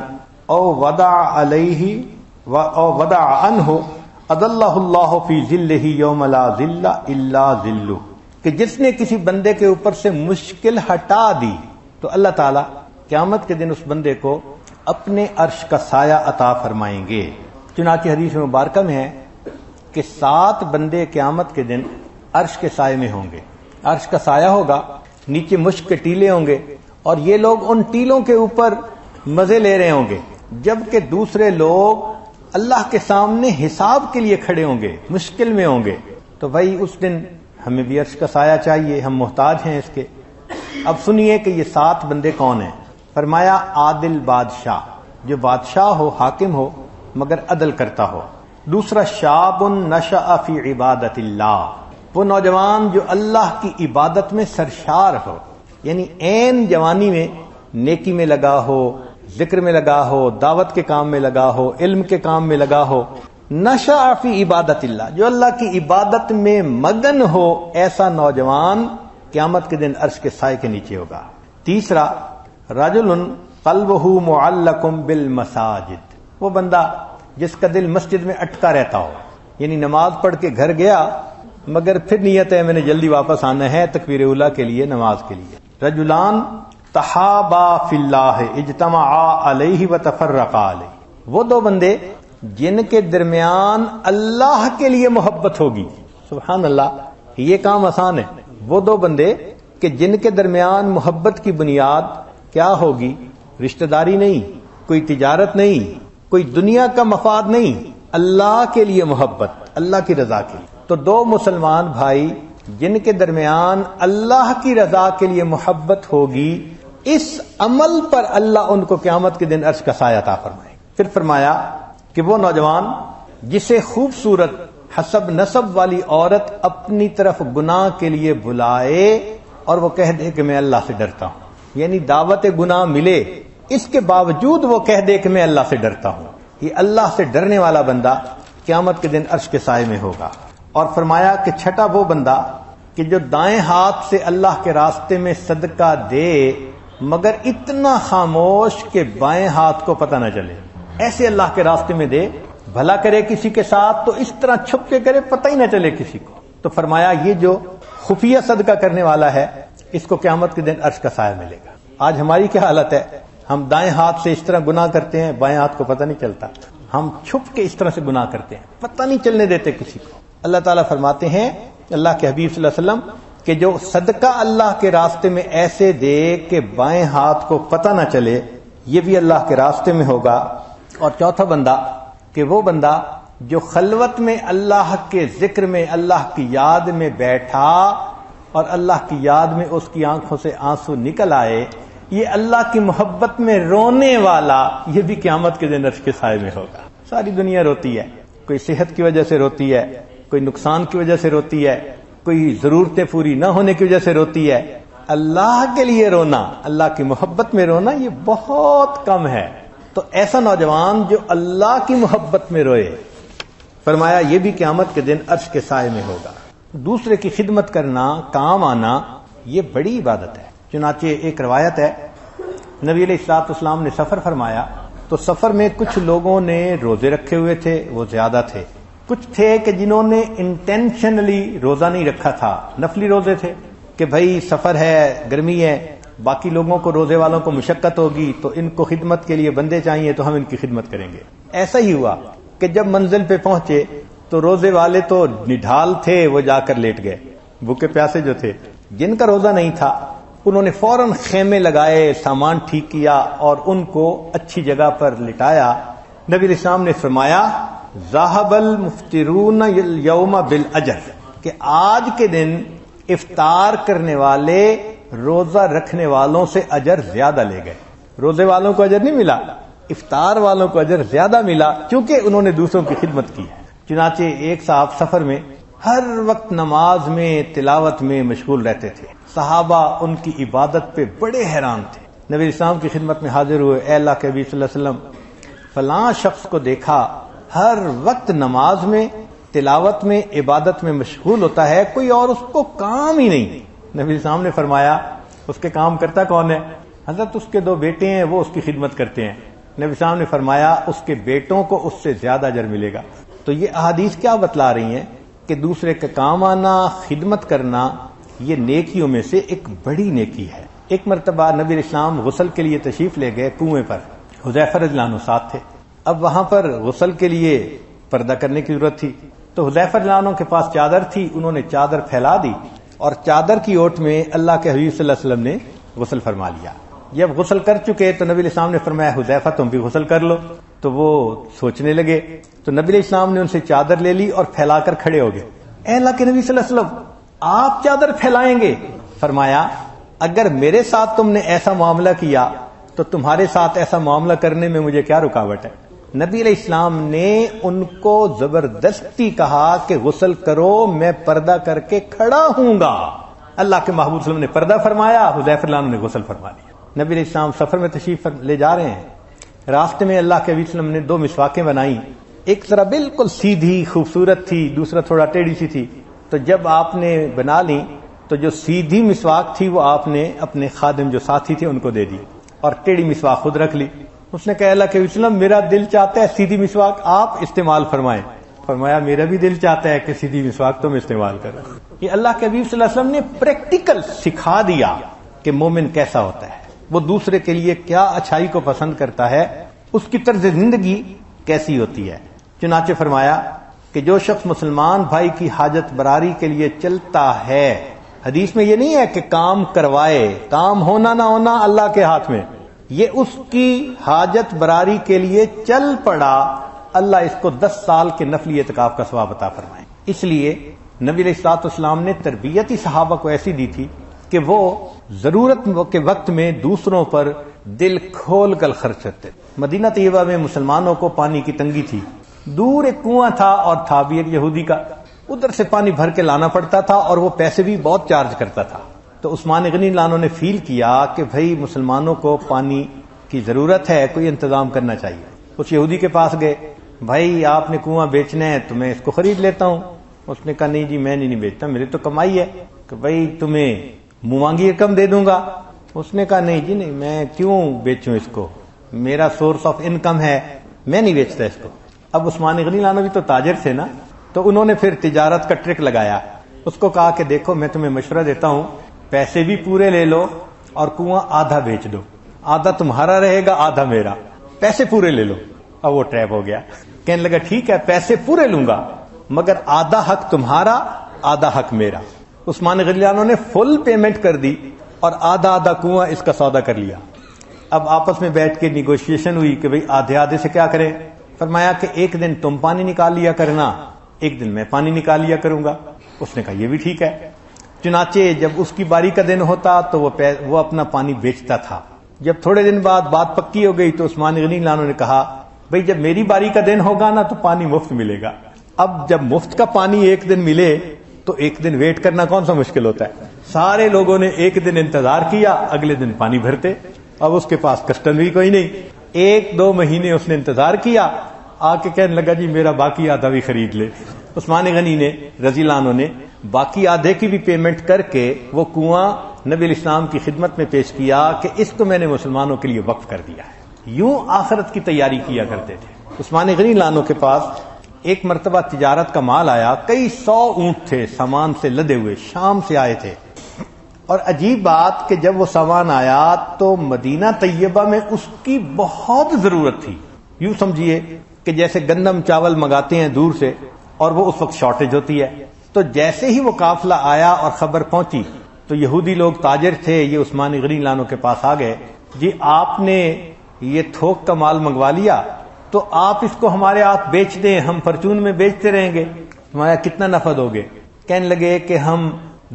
او وضع علیہ او وضع عنہ اضلہ اللہ فی ظلہ یوم لا ظل الا ظلہ، کہ جس نے کسی بندے کے اوپر سے مشکل ہٹا دی تو اللہ تعالیٰ قیامت کے دن اس بندے کو اپنے عرش کا سایہ عطا فرمائیں گے۔ چنانچہ حدیث مبارکہ میں ہے کہ 7 بندے قیامت کے دن عرش کے سائے میں ہوں گے، عرش کا سایہ ہوگا، نیچے مشک کے ٹیلے ہوں گے، اور یہ لوگ ان ٹیلوں کے اوپر مزے لے رہے ہوں گے، جبکہ دوسرے لوگ اللہ کے سامنے حساب کے لیے کھڑے ہوں گے، مشکل میں ہوں گے۔ تو بھائی اس دن ہمیں بھی عرش کا سایہ چاہیے، ہم محتاج ہیں اس کے۔ اب سنیے کہ یہ 7 بندے کون ہیں۔ فرمایا عادل بادشاہ، جو بادشاہ ہو، حاکم ہو، مگر عدل کرتا ہو۔ دوسرا شاب نشأ فی عبادت اللہ، وہ نوجوان جو اللہ کی عبادت میں سرشار ہو، یعنی عین جوانی میں نیکی میں لگا ہو، ذکر میں لگا ہو، دعوت کے کام میں لگا ہو، علم کے کام میں لگا ہو۔ نشأ فی عبادت اللہ، جو اللہ کی عبادت میں مگن ہو، ایسا نوجوان قیامت کے دن عرش کے سائے کے نیچے ہوگا۔ تیسرا رجل قلبہ معلق بالمساجد، وہ بندہ جس کا دل مسجد میں اٹکا رہتا ہو، یعنی نماز پڑھ کے گھر گیا مگر پھر نیت ہے میں نے جلدی واپس آنا ہے تکبیر اولیٰ کے لیے، نماز کے لیے۔ رجلان تحابا فی اللہ اجتمعا علیہ وتفرقا علیہ، وہ 2 بندے جن کے درمیان اللہ کے لیے محبت ہوگی۔ سبحان اللہ، یہ کام آسان ہے۔ وہ 2 بندے کہ جن کے درمیان محبت کی بنیاد کیا ہوگی؟ رشتہ داری نہیں، کوئی تجارت نہیں، کوئی دنیا کا مفاد نہیں، اللہ کے لیے محبت، اللہ کی رضا کے لیے۔ تو 2 مسلمان بھائی جن کے درمیان اللہ کی رضا کے لیے محبت ہوگی، اس عمل پر اللہ ان کو قیامت کے دن عرش کا سایہ عطا فرمائے۔ پھر فرمایا کہ وہ نوجوان جسے خوبصورت حسب نسب والی عورت اپنی طرف گناہ کے لیے بلائے اور وہ کہہ دے کہ میں اللہ سے ڈرتا ہوں، یعنی دعوت گناہ ملے اس کے باوجود وہ کہہ دے کہ میں اللہ سے ڈرتا ہوں، یہ اللہ سے ڈرنے والا بندہ قیامت کے دن عرش کے سائے میں ہوگا۔ اور فرمایا کہ چھٹا وہ بندہ کہ جو دائیں ہاتھ سے اللہ کے راستے میں صدقہ دے مگر اتنا خاموش کہ بائیں ہاتھ کو پتہ نہ چلے، ایسے اللہ کے راستے میں دے، بھلا کرے کسی کے ساتھ تو اس طرح چھپ کے کرے، پتہ ہی نہ چلے کسی کو۔ تو فرمایا یہ جو خفیہ صدقہ کرنے والا ہے اس کو قیامت کے دن عرش کا سایہ ملے گا۔ آج ہماری کیا حالت ہے؟ ہم دائیں ہاتھ سے اس طرح گناہ کرتے ہیں، بائیں ہاتھ کو پتہ نہیں چلتا، ہم چھپ کے اس طرح سے گناہ کرتے ہیں، پتہ نہیں چلنے دیتے کسی کو۔ اللہ تعالیٰ فرماتے ہیں، اللہ کے حبیب صلی اللہ علیہ وسلم، کہ جو صدقہ اللہ کے راستے میں ایسے دے کہ بائیں ہاتھ کو پتہ نہ چلے، یہ بھی اللہ کے راستے میں ہوگا۔ اور چوتھا بندہ کہ وہ بندہ جو خلوت میں اللہ کے ذکر میں، اللہ کی یاد میں بیٹھا اور اللہ کی یاد میں اس کی آنکھوں سے آنسو نکل آئے، یہ اللہ کی محبت میں رونے والا یہ بھی قیامت کے دن عرش کے سائے میں ہوگا۔ ساری دنیا روتی ہے، کوئی صحت کی وجہ سے روتی ہے، کوئی نقصان کی وجہ سے روتی ہے، کوئی ضرورتیں پوری نہ ہونے کی وجہ سے روتی ہے۔ اللہ کے لیے رونا، اللہ کی محبت میں رونا یہ بہت کم ہے۔ تو ایسا نوجوان جو اللہ کی محبت میں روئے، فرمایا یہ بھی قیامت کے دن عرش کے سائے میں ہوگا۔ دوسرے کی خدمت کرنا، کام آنا، یہ بڑی عبادت ہے۔ چنانچہ ایک روایت ہے، نبی علیہ الصلوۃ والسلام نے سفر فرمایا تو سفر میں کچھ لوگوں نے روزے رکھے ہوئے تھے، وہ زیادہ تھے۔ کچھ تھے کہ جنہوں نے انٹینشنلی روزہ نہیں رکھا تھا، نفلی روزے تھے کہ بھائی سفر ہے، گرمی ہے، باقی لوگوں کو، روزے والوں کو مشقت ہوگی تو ان کو خدمت کے لیے بندے چاہیے تو ہم ان کی خدمت کریں گے۔ ایسا ہی ہوا کہ جب منزل پہ پہنچے تو روزے والے تو نڈھال تھے، وہ جا کر لیٹ گئے، بھوکے پیاسے جو تھے۔ جن کا روزہ نہیں تھا انہوں نے فوراً خیمے لگائے، سامان ٹھیک کیا اور ان کو اچھی جگہ پر لٹایا۔ نبی علیہ السلام نے فرمایا ذهب المفطرون اليوم بالاجر، کہ آج کے دن افطار کرنے والے روزہ رکھنے والوں سے اجر زیادہ لے گئے۔ روزے والوں کو اجر نہیں ملا، افطار والوں کو اجر زیادہ ملا، کیونکہ انہوں نے دوسروں کی خدمت کی ہے۔ چنانچہ ایک صاحب سفر میں ہر وقت نماز میں، تلاوت میں مشغول رہتے تھے۔ صحابہ ان کی عبادت پہ بڑے حیران تھے۔ نبی اسلام کی خدمت میں حاضر ہوئے، اے اللہ کے نبی صلی اللہ علیہ وسلم، فلاں شخص کو دیکھا ہر وقت نماز میں، تلاوت میں، عبادت میں مشغول ہوتا ہے، کوئی اور اس کو کام ہی نہیں۔ نبی اسلام نے فرمایا اس کے کام کرتا کون ہے؟ حضرت اس کے 2 بیٹے ہیں، وہ اس کی خدمت کرتے ہیں۔ نبی اسلام نے فرمایا اس کے بیٹوں کو اس سے زیادہ اجر ملے گا۔ تو یہ احادیث کیا بتلا رہی ہیں کہ دوسرے کا کام آنا، خدمت کرنا، یہ نیکیوں میں سے ایک بڑی نیکی ہے۔ ایک مرتبہ نبی اسلام غسل کے لیے تشریف لے گئے کنویں پر، حذیفہ رضی اللہ عنہ ساتھ تھے۔ اب وہاں پر غسل کے لیے پردہ کرنے کی ضرورت تھی، تو حذیفہ رضی اللہ عنہ کے پاس چادر تھی، انہوں نے چادر پھیلا دی اور چادر کی اوٹ میں اللہ کے حبیب صلی اللہ علیہ وسلم نے غسل فرما لیا۔ جب غسل کر چکے تو نبی علیہ السلام نے فرمایا حذیفہ تم بھی غسل کر لو، تو وہ سوچنے لگے، تو نبی علیہ السلام نے ان سے چادر لے لی اور پھیلا کر کھڑے ہو گئے۔ اے اللہ کے نبی صلی اللہ علیہ وسلم، آپ چادر پھیلائیں گے؟ فرمایا اگر میرے ساتھ تم نے ایسا معاملہ کیا تو تمہارے ساتھ ایسا معاملہ کرنے میں مجھے کیا رکاوٹ ہے؟ نبی علیہ السلام نے ان کو زبردستی کہا کہ غسل کرو، میں پردہ کر کے کھڑا ہوں گا۔ اللہ کے محبوب صلی اللہ علیہ وسلم نے پردہ فرمایا، حذیفہ رضی اللہ عنہ نے غسل فرما لیا۔ نبی علیہ السلام سفر میں تشریف لے جا رہے ہیں، راستے میں اللہ کے حبیب صلی اللہ علیہ وسلم نے 2 مسواکیں بنائیں، ایک طرح بالکل سیدھی خوبصورت تھی، دوسرا تھوڑا ٹیڑھی سی تھی۔ تو جب آپ نے بنا لی تو جو سیدھی مسواک تھی وہ آپ نے اپنے خادم جو ساتھی تھے ان کو دے دی اور ٹیڑھی مسواک خود رکھ لی۔ اس نے کہا اللہ کے وسلم میرا دل چاہتا ہے سیدھی مسواک آپ استعمال فرمائیں۔ فرمایا میرا بھی دل چاہتا ہے کہ سیدھی مسواک تم استعمال کرو۔ یہ اللہ کے حبیب صلی اللہ علیہ وسلم نے پریکٹیکل سکھا دیا کہ مومن کیسا ہوتا ہے، وہ دوسرے کے لیے کیا اچھائی کو پسند کرتا ہے، اس کی طرز زندگی کیسی ہوتی ہے۔ چنانچہ فرمایا کہ جو شخص مسلمان بھائی کی حاجت براری کے لیے چلتا ہے، حدیث میں یہ نہیں ہے کہ کام کروائے، کام ہونا نہ ہونا اللہ کے ہاتھ میں، یہ اس کی حاجت براری کے لیے چل پڑا، اللہ اس کو 10 سال کے نفلی اعتکاف کا ثواب عطا فرمائے۔ اس لیے نبی علیہ الصلوۃ والسلام نے تربیت ہی صحابہ کو ایسی دی تھی کہ وہ ضرورت کے وقت میں دوسروں پر دل کھول کر خرچ کرتے۔ مدینہ طیبہ میں مسلمانوں کو پانی کی تنگی تھی، دور ایک کنواں تھا اور تھا بھی ایک یہودی کا، ادھر سے پانی بھر کے لانا پڑتا تھا اور وہ پیسے بھی بہت چارج کرتا تھا۔ تو عثمان غنی لانوں نے فیل کیا کہ بھائی مسلمانوں کو پانی کی ضرورت ہے، کوئی انتظام کرنا چاہیے۔ اس یہودی کے پاس گئے، بھائی آپ نے کنواں بیچنا ہے تو میں اس کو خرید لیتا ہوں۔ اس نے کہا نہیں جی میں نہیں بیچتا، میرے تو کمائی ہے، کہ بھائی تمہیں مانگی رقم دے دوں گا۔ اس نے کہا نہیں جی نہیں، میں کیوں بیچوں اس کو، میرا سورس آف انکم ہے، میں نہیں بیچتا اس کو۔ اب عثمان غنی لانوی تو تاجر تھے نا، تو انہوں نے پھر تجارت کا ٹرک لگایا، اس کو کہا کہ دیکھو میں تمہیں مشورہ دیتا ہوں، پیسے بھی پورے لے لو اور کنواں آدھا بیچ دو، آدھا تمہارا رہے گا آدھا میرا، پیسے پورے لے لو۔ اب وہ ٹریپ ہو گیا، کہنے لگا ٹھیک ہے پیسے پورے لوں گا مگر آدھا حق تمہارا آدھا حق میرا۔ عثمان غنی لانوں نے فل پیمنٹ کر دی اور آدھا آدھا کنواں اس کا سودا کر لیا۔ اب آپس میں بیٹھ کے نیگوشیشن ہوئی کہ بھئی آدھے آدھے سے کیا کریں۔ فرمایا کہ ایک دن تم پانی نکال لیا کرنا، ایک دن میں پانی نکال لیا کروں گا۔ اس نے کہا یہ بھی ٹھیک ہے۔ چنانچہ جب اس کی باری کا دن ہوتا تو وہ اپنا پانی بیچتا تھا. جب تھوڑے دن بعد بات پکی ہو گئی تو عثمان غنی اللہ عنہ نے کہا بھئی جب میری باری کا دن ہوگا نا تو پانی مفت ملے گا. اب جب مفت کا پانی ایک دن ملے تو ایک دن ویٹ کرنا کون سا مشکل ہوتا ہے. سارے لوگوں نے ایک دن انتظار کیا, اگلے دن پانی بھرتے. اب اس کے پاس کسٹمر بھی کوئی نہیں. 1-2 مہینے اس نے انتظار کیا, آ کے کہنے لگا جی میرا باقی آدھا بھی خرید لے. عثمان غنی نے رضی اللہ عنہ نے باقی آدھے کی بھی پیمنٹ کر کے وہ کنواں نبی الاسلام کی خدمت میں پیش کیا کہ اس کو میں نے مسلمانوں کے لیے وقف کر دیا ہے. یوں آخرت کی تیاری کیا کرتے تھے. عثمان غنی اللہ عنہ کے پاس ایک مرتبہ تجارت کا مال آیا, کئی 100 اونٹ تھے سامان سے لدے ہوئے, شام سے آئے تھے. اور عجیب بات کہ جب وہ سامان آیا تو مدینہ طیبہ میں اس کی بہت ضرورت تھی. یوں سمجھیے کہ جیسے گندم چاول منگاتے ہیں دور سے اور وہ اس وقت شارٹیج ہوتی ہے, تو جیسے ہی وہ قافلہ آیا اور خبر پہنچی تو یہودی لوگ تاجر تھے, یہ عثمان غنی اللہ عنہ کے پاس آ گئے, جی آپ نے یہ تھوک کا مال منگوا لیا تو آپ اس کو ہمارے ہاتھ بیچ دیں, ہم پرچون میں بیچتے رہیں گے, تمہارا کتنا نفع دوگے. کہنے لگے کہ ہم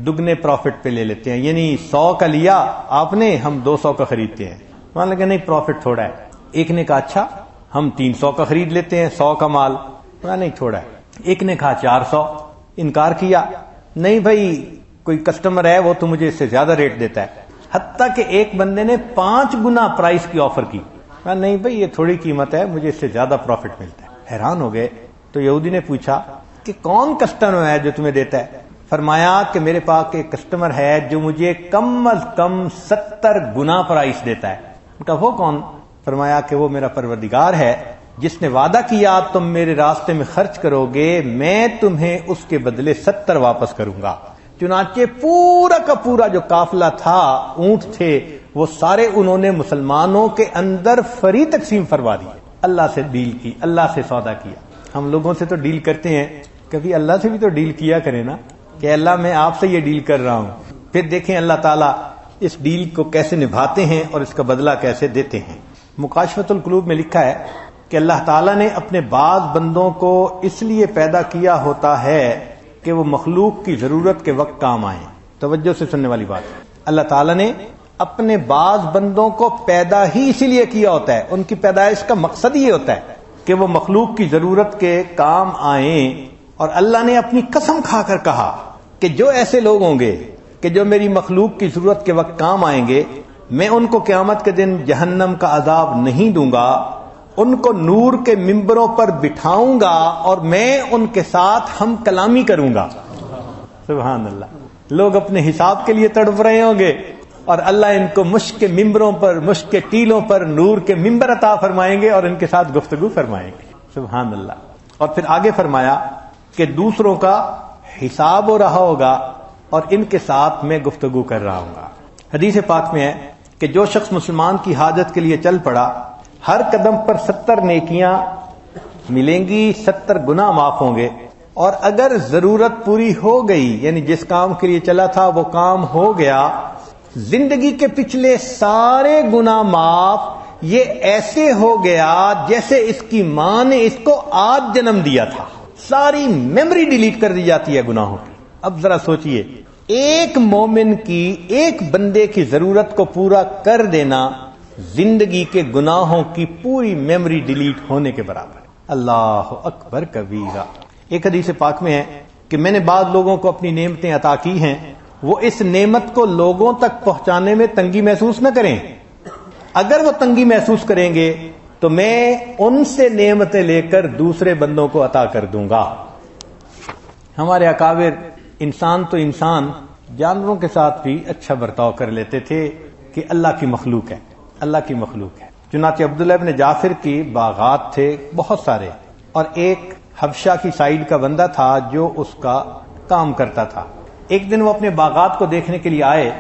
دگنے پروفٹ پہ لے لیتے ہیں, یعنی 100 کا لیا آپ نے, ہم 200 کا خریدتے ہیں. مان لگے نہیں پروفٹ تھوڑا ہے. ایک نے کہا اچھا ہم 300 کا خرید لیتے ہیں 100 کا مال, نہیں تھوڑا ہے. ایک نے کہا 400, انکار کیا, نہیں بھائی کوئی کسٹمر ہے وہ تو مجھے اس سے زیادہ ریٹ دیتا ہے. حتیٰ کہ ایک بندے نے 5 گنا پرائس کی آفر کی, نہیں بھائی یہ تھوڑی قیمت ہے, مجھے اس سے زیادہ پروفٹ ملتا ہے. حیران ہو گئے تو یہودی نے پوچھا کہ کون کسٹمر ہے جو تمہیں دیتا ہے. فرمایا کہ میرے پاس ایک کسٹمر ہے جو مجھے کم از کم 70 گنا پرائس دیتا ہے. ان کا وہ کون؟ فرمایا کہ وہ میرا پروردگار ہے جس نے وعدہ کیا تم میرے راستے میں خرچ کرو گے میں تمہیں اس کے بدلے 70 واپس کروں گا. چنانچہ پورا کا پورا جو قافلہ تھا, اونٹ تھے, وہ سارے انہوں نے مسلمانوں کے اندر فری تقسیم فرما دیے. اللہ سے ڈیل کی, اللہ سے سودا کیا. ہم لوگوں سے تو ڈیل کرتے ہیں, کبھی اللہ سے بھی تو ڈیل کیا کریں نا, کہ اللہ میں آپ سے یہ ڈیل کر رہا ہوں. پھر دیکھیں اللہ تعالیٰ اس ڈیل کو کیسے نبھاتے ہیں اور اس کا بدلہ کیسے دیتے ہیں. مکاشفۃ القلوب میں لکھا ہے کہ اللہ تعالیٰ نے اپنے بعض بندوں کو اس لیے پیدا کیا ہوتا ہے کہ وہ مخلوق کی ضرورت کے وقت کام آئیں. توجہ سے سننے والی بات, اللہ تعالیٰ نے اپنے بعض بندوں کو پیدا ہی اسی لیے کیا ہوتا ہے, ان کی پیدائش کا مقصد یہ ہوتا ہے کہ وہ مخلوق کی ضرورت کے کام آئیں. اور اللہ نے اپنی قسم کھا کر کہا کہ جو ایسے لوگ ہوں گے کہ جو میری مخلوق کی ضرورت کے وقت کام آئیں گے, میں ان کو قیامت کے دن جہنم کا عذاب نہیں دوں گا, ان کو نور کے ممبروں پر بٹھاؤں گا اور میں ان کے ساتھ ہم کلامی کروں گا. سبحان اللہ. لوگ اپنے حساب کے لیے تڑپ رہے ہوں گے اور اللہ ان کو مشک کے ممبروں پر, مشک کے ٹیلوں پر نور کے ممبر عطا فرمائیں گے اور ان کے ساتھ گفتگو فرمائیں گے. سبحان اللہ. اور پھر آگے فرمایا کہ دوسروں کا حساب ہو رہا ہوگا اور ان کے ساتھ میں گفتگو کر رہا ہوں گا. حدیث پاک میں ہے کہ جو شخص مسلمان کی حاجت کے لیے چل پڑا, ہر قدم پر 70 نیکیاں ملیں گی, 70 گناہ معاف ہوں گے. اور اگر ضرورت پوری ہو گئی, یعنی جس کام کے لیے چلا تھا وہ کام ہو گیا, زندگی کے پچھلے سارے گناہ معاف. یہ ایسے ہو گیا جیسے اس کی ماں نے اس کو آج جنم دیا تھا. ساری میموری ڈیلیٹ کر دی جاتی ہے گناہوں کی. اب ذرا سوچئے, ایک مومن کی, ایک بندے کی ضرورت کو پورا کر دینا زندگی کے گناہوں کی پوری میموری ڈیلیٹ ہونے کے برابر ہے. اللہ اکبر کبیرہ. ایک حدیث پاک میں ہے کہ میں نے بعض لوگوں کو اپنی نعمتیں عطا کی ہیں, وہ اس نعمت کو لوگوں تک پہنچانے میں تنگی محسوس نہ کریں. اگر وہ تنگی محسوس کریں گے تو میں ان سے نعمتیں لے کر دوسرے بندوں کو عطا کر دوں گا. ہمارے اکابر انسان تو انسان, جانوروں کے ساتھ بھی اچھا برتاؤ کر لیتے تھے کہ اللہ کی مخلوق ہے, اللہ کی مخلوق ہے. چنانچہ عبداللہ ابن جعفر کی باغات تھے بہت سارے, اور ایک حبشہ کی سائیڈ کا بندہ تھا جو اس کا کام کرتا تھا. ایک دن وہ اپنے باغات کو دیکھنے کے لیے آئے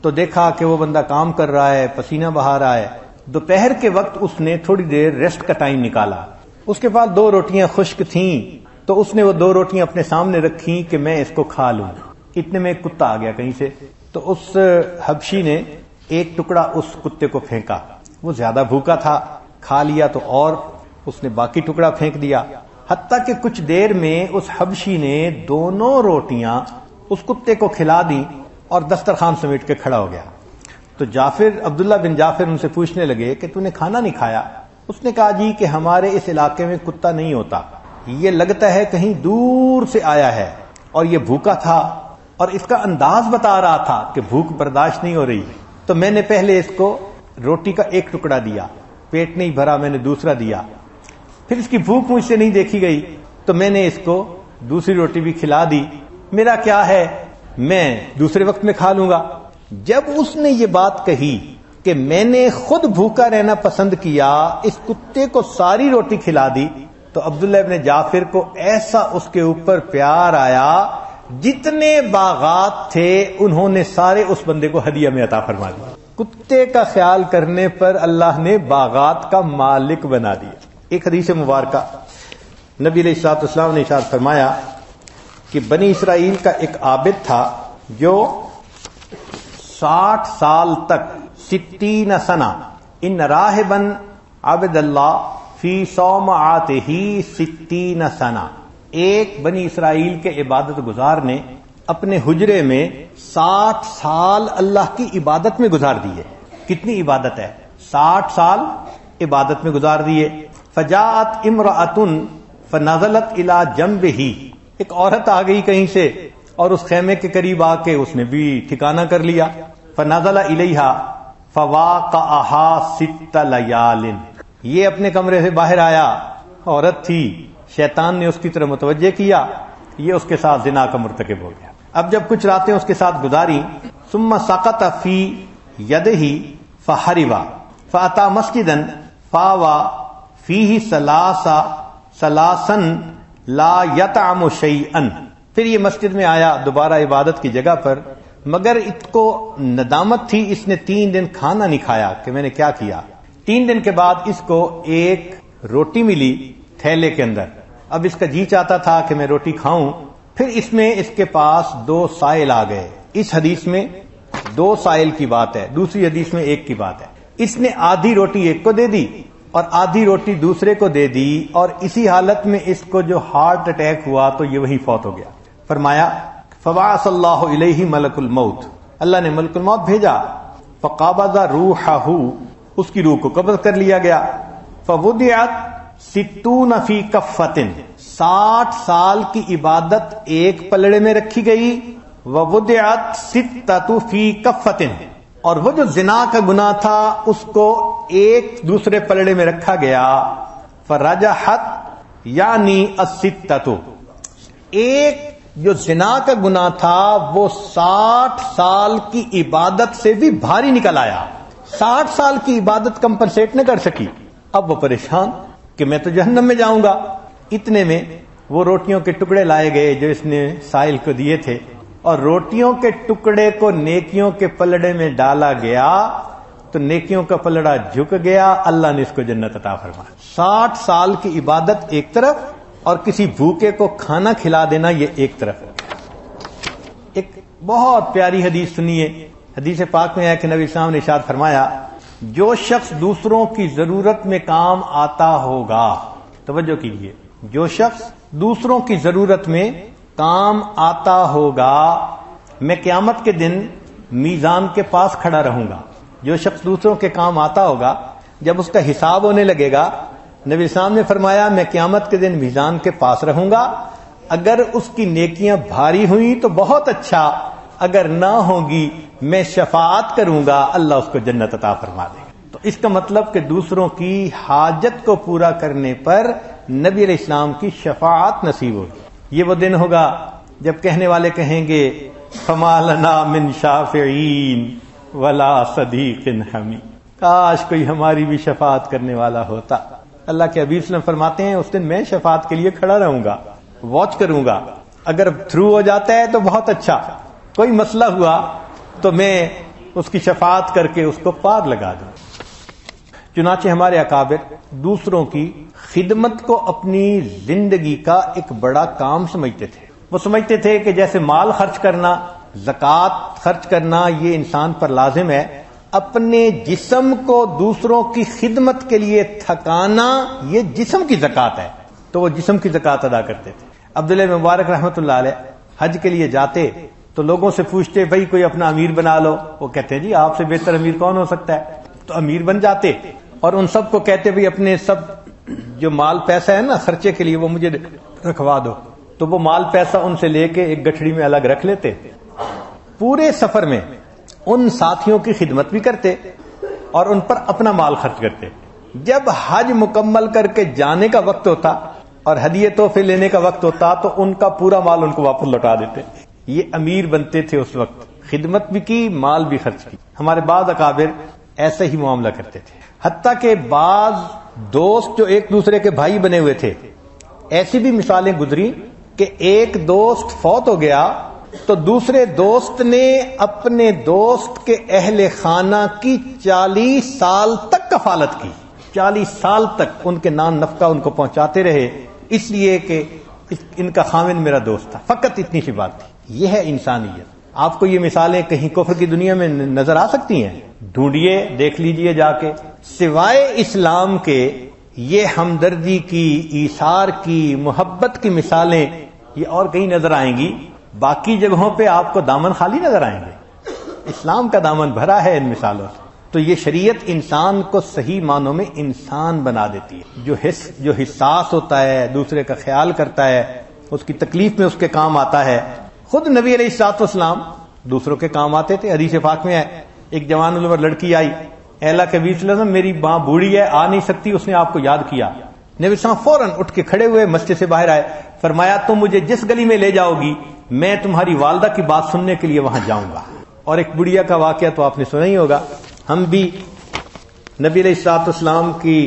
تو دیکھا کہ وہ بندہ کام کر رہا ہے, پسینہ بہا رہا ہے. دوپہر کے وقت اس نے تھوڑی دیر ریسٹ کا ٹائم نکالا. اس کے پاس 2 روٹیاں خشک تھیں تو اس نے وہ 2 روٹیاں اپنے سامنے رکھیں کہ میں اس کو کھا لوں. اتنے میں ایک کتا آ گیا کہیں سے, تو اس حبشی نے ایک ٹکڑا اس کتے کو پھینکا. وہ زیادہ بھوکا تھا, کھا لیا تو اور اس نے باقی ٹکڑا پھینک دیا. حتیٰ کہ کچھ دیر میں اس حبشی نے دونوں روٹیاں اس کتے کو کھلا دی اور دسترخوان سمیٹ کے کھڑا ہو گیا. تو عبداللہ بن جعفر ان سے پوچھنے لگے کہ تو نے کھانا نہیں کھایا؟ اس نے کہا جی کہ ہمارے اس علاقے میں کتا نہیں ہوتا، یہ لگتا ہے کہیں دور سے آیا ہے اور یہ بھوکا تھا اور اس کا انداز بتا رہا تھا کہ بھوک برداشت نہیں ہو رہی، تو میں نے پہلے اس کو روٹی کا ایک ٹکڑا دیا، پیٹ نہیں بھرا میں نے دوسرا دیا، پھر اس کی بھوک مجھ سے نہیں دیکھی گئی تو میں نے اس کو دوسری روٹی بھی کھلا دی، میرا کیا ہے میں دوسرے وقت میں کھا لوں گا. جب اس نے یہ بات کہی کہ میں نے خود بھوکا رہنا پسند کیا، اس کتے کو ساری روٹی کھلا دی، تو عبداللہ ابن جعفر کو ایسا اس کے اوپر پیار آیا، جتنے باغات تھے انہوں نے سارے اس بندے کو ہدیہ میں عطا فرما دیا. کتے کا خیال کرنے پر اللہ نے باغات کا مالک بنا دیا. ایک حدیث مبارکہ نبی علیہ الصلوۃ والسلام نے ارشاد فرمایا کہ بنی اسرائیل کا ایک عابد تھا جو 60 سال تک 60 سنہ ان راہبا عبد اللہ فی صومعاتہ 60 سنہ، ایک بنی اسرائیل کے عبادت گزار نے اپنے حجرے میں 60 سال اللہ کی عبادت میں گزار دیے. کتنی عبادت ہے؟ 60 سال عبادت میں گزار دیے. فجاءت امرأۃ فنزلت الی جنبہ، ایک عورت آ گئی کہیں سے اور اس خیمے کے قریب آ کے اس نے بھی ٹھکانہ کر لیا. فنزل الیہا فواقعہا 6 لیال، یہ اپنے کمرے سے باہر آیا، عورت تھی، شیطان نے اس کی طرف متوجہ کیا، یہ اس کے ساتھ زنا کا مرتکب ہو گیا. اب جب کچھ راتیں اس کے ساتھ گزاری، ثم سقط فی یدہ فحربا فاتی مسجدا فاوى فیہ ثلاثا لا یطعم شیئا، پھر یہ مسجد میں آیا دوبارہ عبادت کی جگہ پر، مگر اس کو ندامت تھی، اس نے 3 دن کھانا نہیں کھایا کہ میں نے کیا کیا. 3 دن کے بعد اس کو ایک روٹی ملی تھیلے کے اندر، اب اس کا جی چاہتا تھا کہ میں روٹی کھاؤں، پھر اس میں اس کے پاس 2 سائل آ گئے. اس حدیث میں 2 سائل کی بات ہے، دوسری حدیث میں 1 کی بات ہے. اس نے آدھی روٹی ایک کو دے دی اور آدھی روٹی دوسرے کو دے دی، اور اسی حالت میں اس کو جو ہارٹ اٹیک ہوا تو یہ وہیں فوت ہو گیا. فرمایا فبعث اللہ الیہ ملک الموت، اللہ نے ملک الموت بھیجا، فقبض روحہ، اس کی روح کو قبض کر لیا گیا. فوضعت 60 فی کفۃ، 60 سال کی عبادت ایک پلڑے میں رکھی گئی. ووضعت 6 فی کفۃ، اور وہ جو زنا کا گناہ تھا اس کو ایک دوسرے پلڑے میں رکھا گیا. فرجحت یعنی 6، ایک جو زنا کا گناہ تھا وہ 60 سال کی عبادت سے بھی بھاری نکل آیا. 60 سال کی عبادت کمپنسیٹ نہ کر سکی. اب وہ پریشان کہ میں تو جہنم میں جاؤں گا. اتنے میں وہ روٹیوں کے ٹکڑے لائے گئے جو اس نے سائل کو دیے تھے، اور روٹیوں کے ٹکڑے کو نیکیوں کے پلڑے میں ڈالا گیا تو نیکیوں کا پلڑا جھک گیا، اللہ نے اس کو جنت عطا فرمایا. 60 سال کی عبادت ایک طرف اور کسی بھوکے کو کھانا کھلا دینا یہ ایک طرف. ایک بہت پیاری حدیث سنیے. حدیث پاک میں ہے کہ نبی اسلام نے ارشاد فرمایا، جو شخص دوسروں کی ضرورت میں کام آتا ہوگا، توجہ کیجیے، جو شخص دوسروں کی ضرورت میں کام آتا ہوگا، میں قیامت کے دن میزان کے پاس کھڑا رہوں گا. جو شخص دوسروں کے کام آتا ہوگا، جب اس کا حساب ہونے لگے گا، نبی اسلام نے فرمایا میں قیامت کے دن میزان کے پاس رہوں گا. اگر اس کی نیکیاں بھاری ہوئیں تو بہت اچھا، اگر نہ ہوگی میں شفاعت کروں گا، اللہ اس کو جنت عطا فرما دے گا. تو اس کا مطلب کہ دوسروں کی حاجت کو پورا کرنے پر نبی علیہ السلام کی شفاعت نصیب ہوگی. یہ وہ دن ہوگا جب کہنے والے کہیں گے فما لنا من شافعین ولا صدیق حمیم، کاش کوئی ہماری بھی شفاعت کرنے والا ہوتا. اللہ کے حبیب صلی اللہ علیہ وسلم فرماتے ہیں اس دن میں شفاعت کے لیے کھڑا رہوں گا، واچ کروں گا. اگر تھرو ہو جاتا ہے تو بہت اچھا، کوئی مسئلہ ہوا تو میں اس کی شفاعت کر کے اس کو پار لگا دوں. چنانچہ ہمارے اکابر دوسروں کی خدمت کو اپنی زندگی کا ایک بڑا کام سمجھتے تھے. وہ سمجھتے تھے کہ جیسے مال خرچ کرنا، زکوٰۃ خرچ کرنا یہ انسان پر لازم ہے، اپنے جسم کو دوسروں کی خدمت کے لیے تھکانا یہ جسم کی زکوٰۃ ہے، تو وہ جسم کی زکوٰۃ ادا کرتے تھے. عبداللہ مبارک رحمۃ اللہ علیہ حج کے لیے جاتے تو لوگوں سے پوچھتے بھائی کوئی اپنا امیر بنا لو، وہ کہتے ہیں جی آپ سے بہتر امیر کون ہو سکتا ہے، تو امیر بن جاتے اور ان سب کو کہتے بھائی اپنے سب جو مال پیسہ ہے نا خرچے کے لیے وہ مجھے رکھوا دو، تو وہ مال پیسہ ان سے لے کے ایک گٹھڑی میں الگ رکھ لیتے، پورے سفر میں ان ساتھیوں کی خدمت بھی کرتے اور ان پر اپنا مال خرچ کرتے۔ جب حج مکمل کر کے جانے کا وقت ہوتا اور ہدیے تحفے لینے کا وقت ہوتا تو ان کا پورا مال ان کو واپس لوٹا دیتے۔ یہ امیر بنتے تھے اس وقت، خدمت بھی کی، مال بھی خرچ کی۔ ہمارے بعض اکابر ایسے ہی معاملہ کرتے تھے، حتیٰ کہ بعض دوست جو ایک دوسرے کے بھائی بنے ہوئے تھے، ایسی بھی مثالیں گزری کہ ایک دوست فوت ہو گیا تو دوسرے دوست نے اپنے دوست کے اہل خانہ کی 40 سال تک کفالت کی، 40 سال تک ان کے نان نفقہ ان کو پہنچاتے رہے، اس لیے کہ ان کا خاوند میرا دوست تھا، فقط اتنی سی بات تھی۔ یہ ہے انسانیت۔ آپ کو یہ مثالیں کہیں کفر کی دنیا میں نظر آ سکتی ہیں، ڈھونڈیے، دیکھ لیجئے جا کے۔ سوائے اسلام کے یہ ہمدردی کی، ایثار کی، محبت کی مثالیں یہ اور کہیں نظر آئیں گی، باقی جگہوں پہ آپ کو دامن خالی نظر آئیں گے۔ اسلام کا دامن بھرا ہے ان مثالوں سے۔ تو یہ شریعت انسان کو صحیح معنوں میں انسان بنا دیتی ہے، جو حساس ہوتا ہے، دوسرے کا خیال کرتا ہے، اس کی تکلیف میں اس کے کام آتا ہے۔ خود نبی علیہ الصلوۃ والسلام دوسروں کے کام آتے تھے۔ حدیث پاک میں ہے ایک جوان العمر لڑکی آئی، اے اللہ کے نبی صلی اللہ علیہ وسلم میری ماں بوڑھی ہے، آ نہیں سکتی، اس نے آپ کو یاد کیا۔ نبی صلی اللہ علیہ وسلم فوراً اٹھ کے کھڑے ہوئے، مسجد سے باہر آئے، فرمایا تم مجھے جس گلی میں لے جاؤ گی میں تمہاری والدہ کی بات سننے کے لیے وہاں جاؤں گا۔ اور ایک بڑھیا کا واقعہ تو آپ نے سنا ہی ہوگا، ہم بھی نبی علیہ الصلوۃ والسلام کی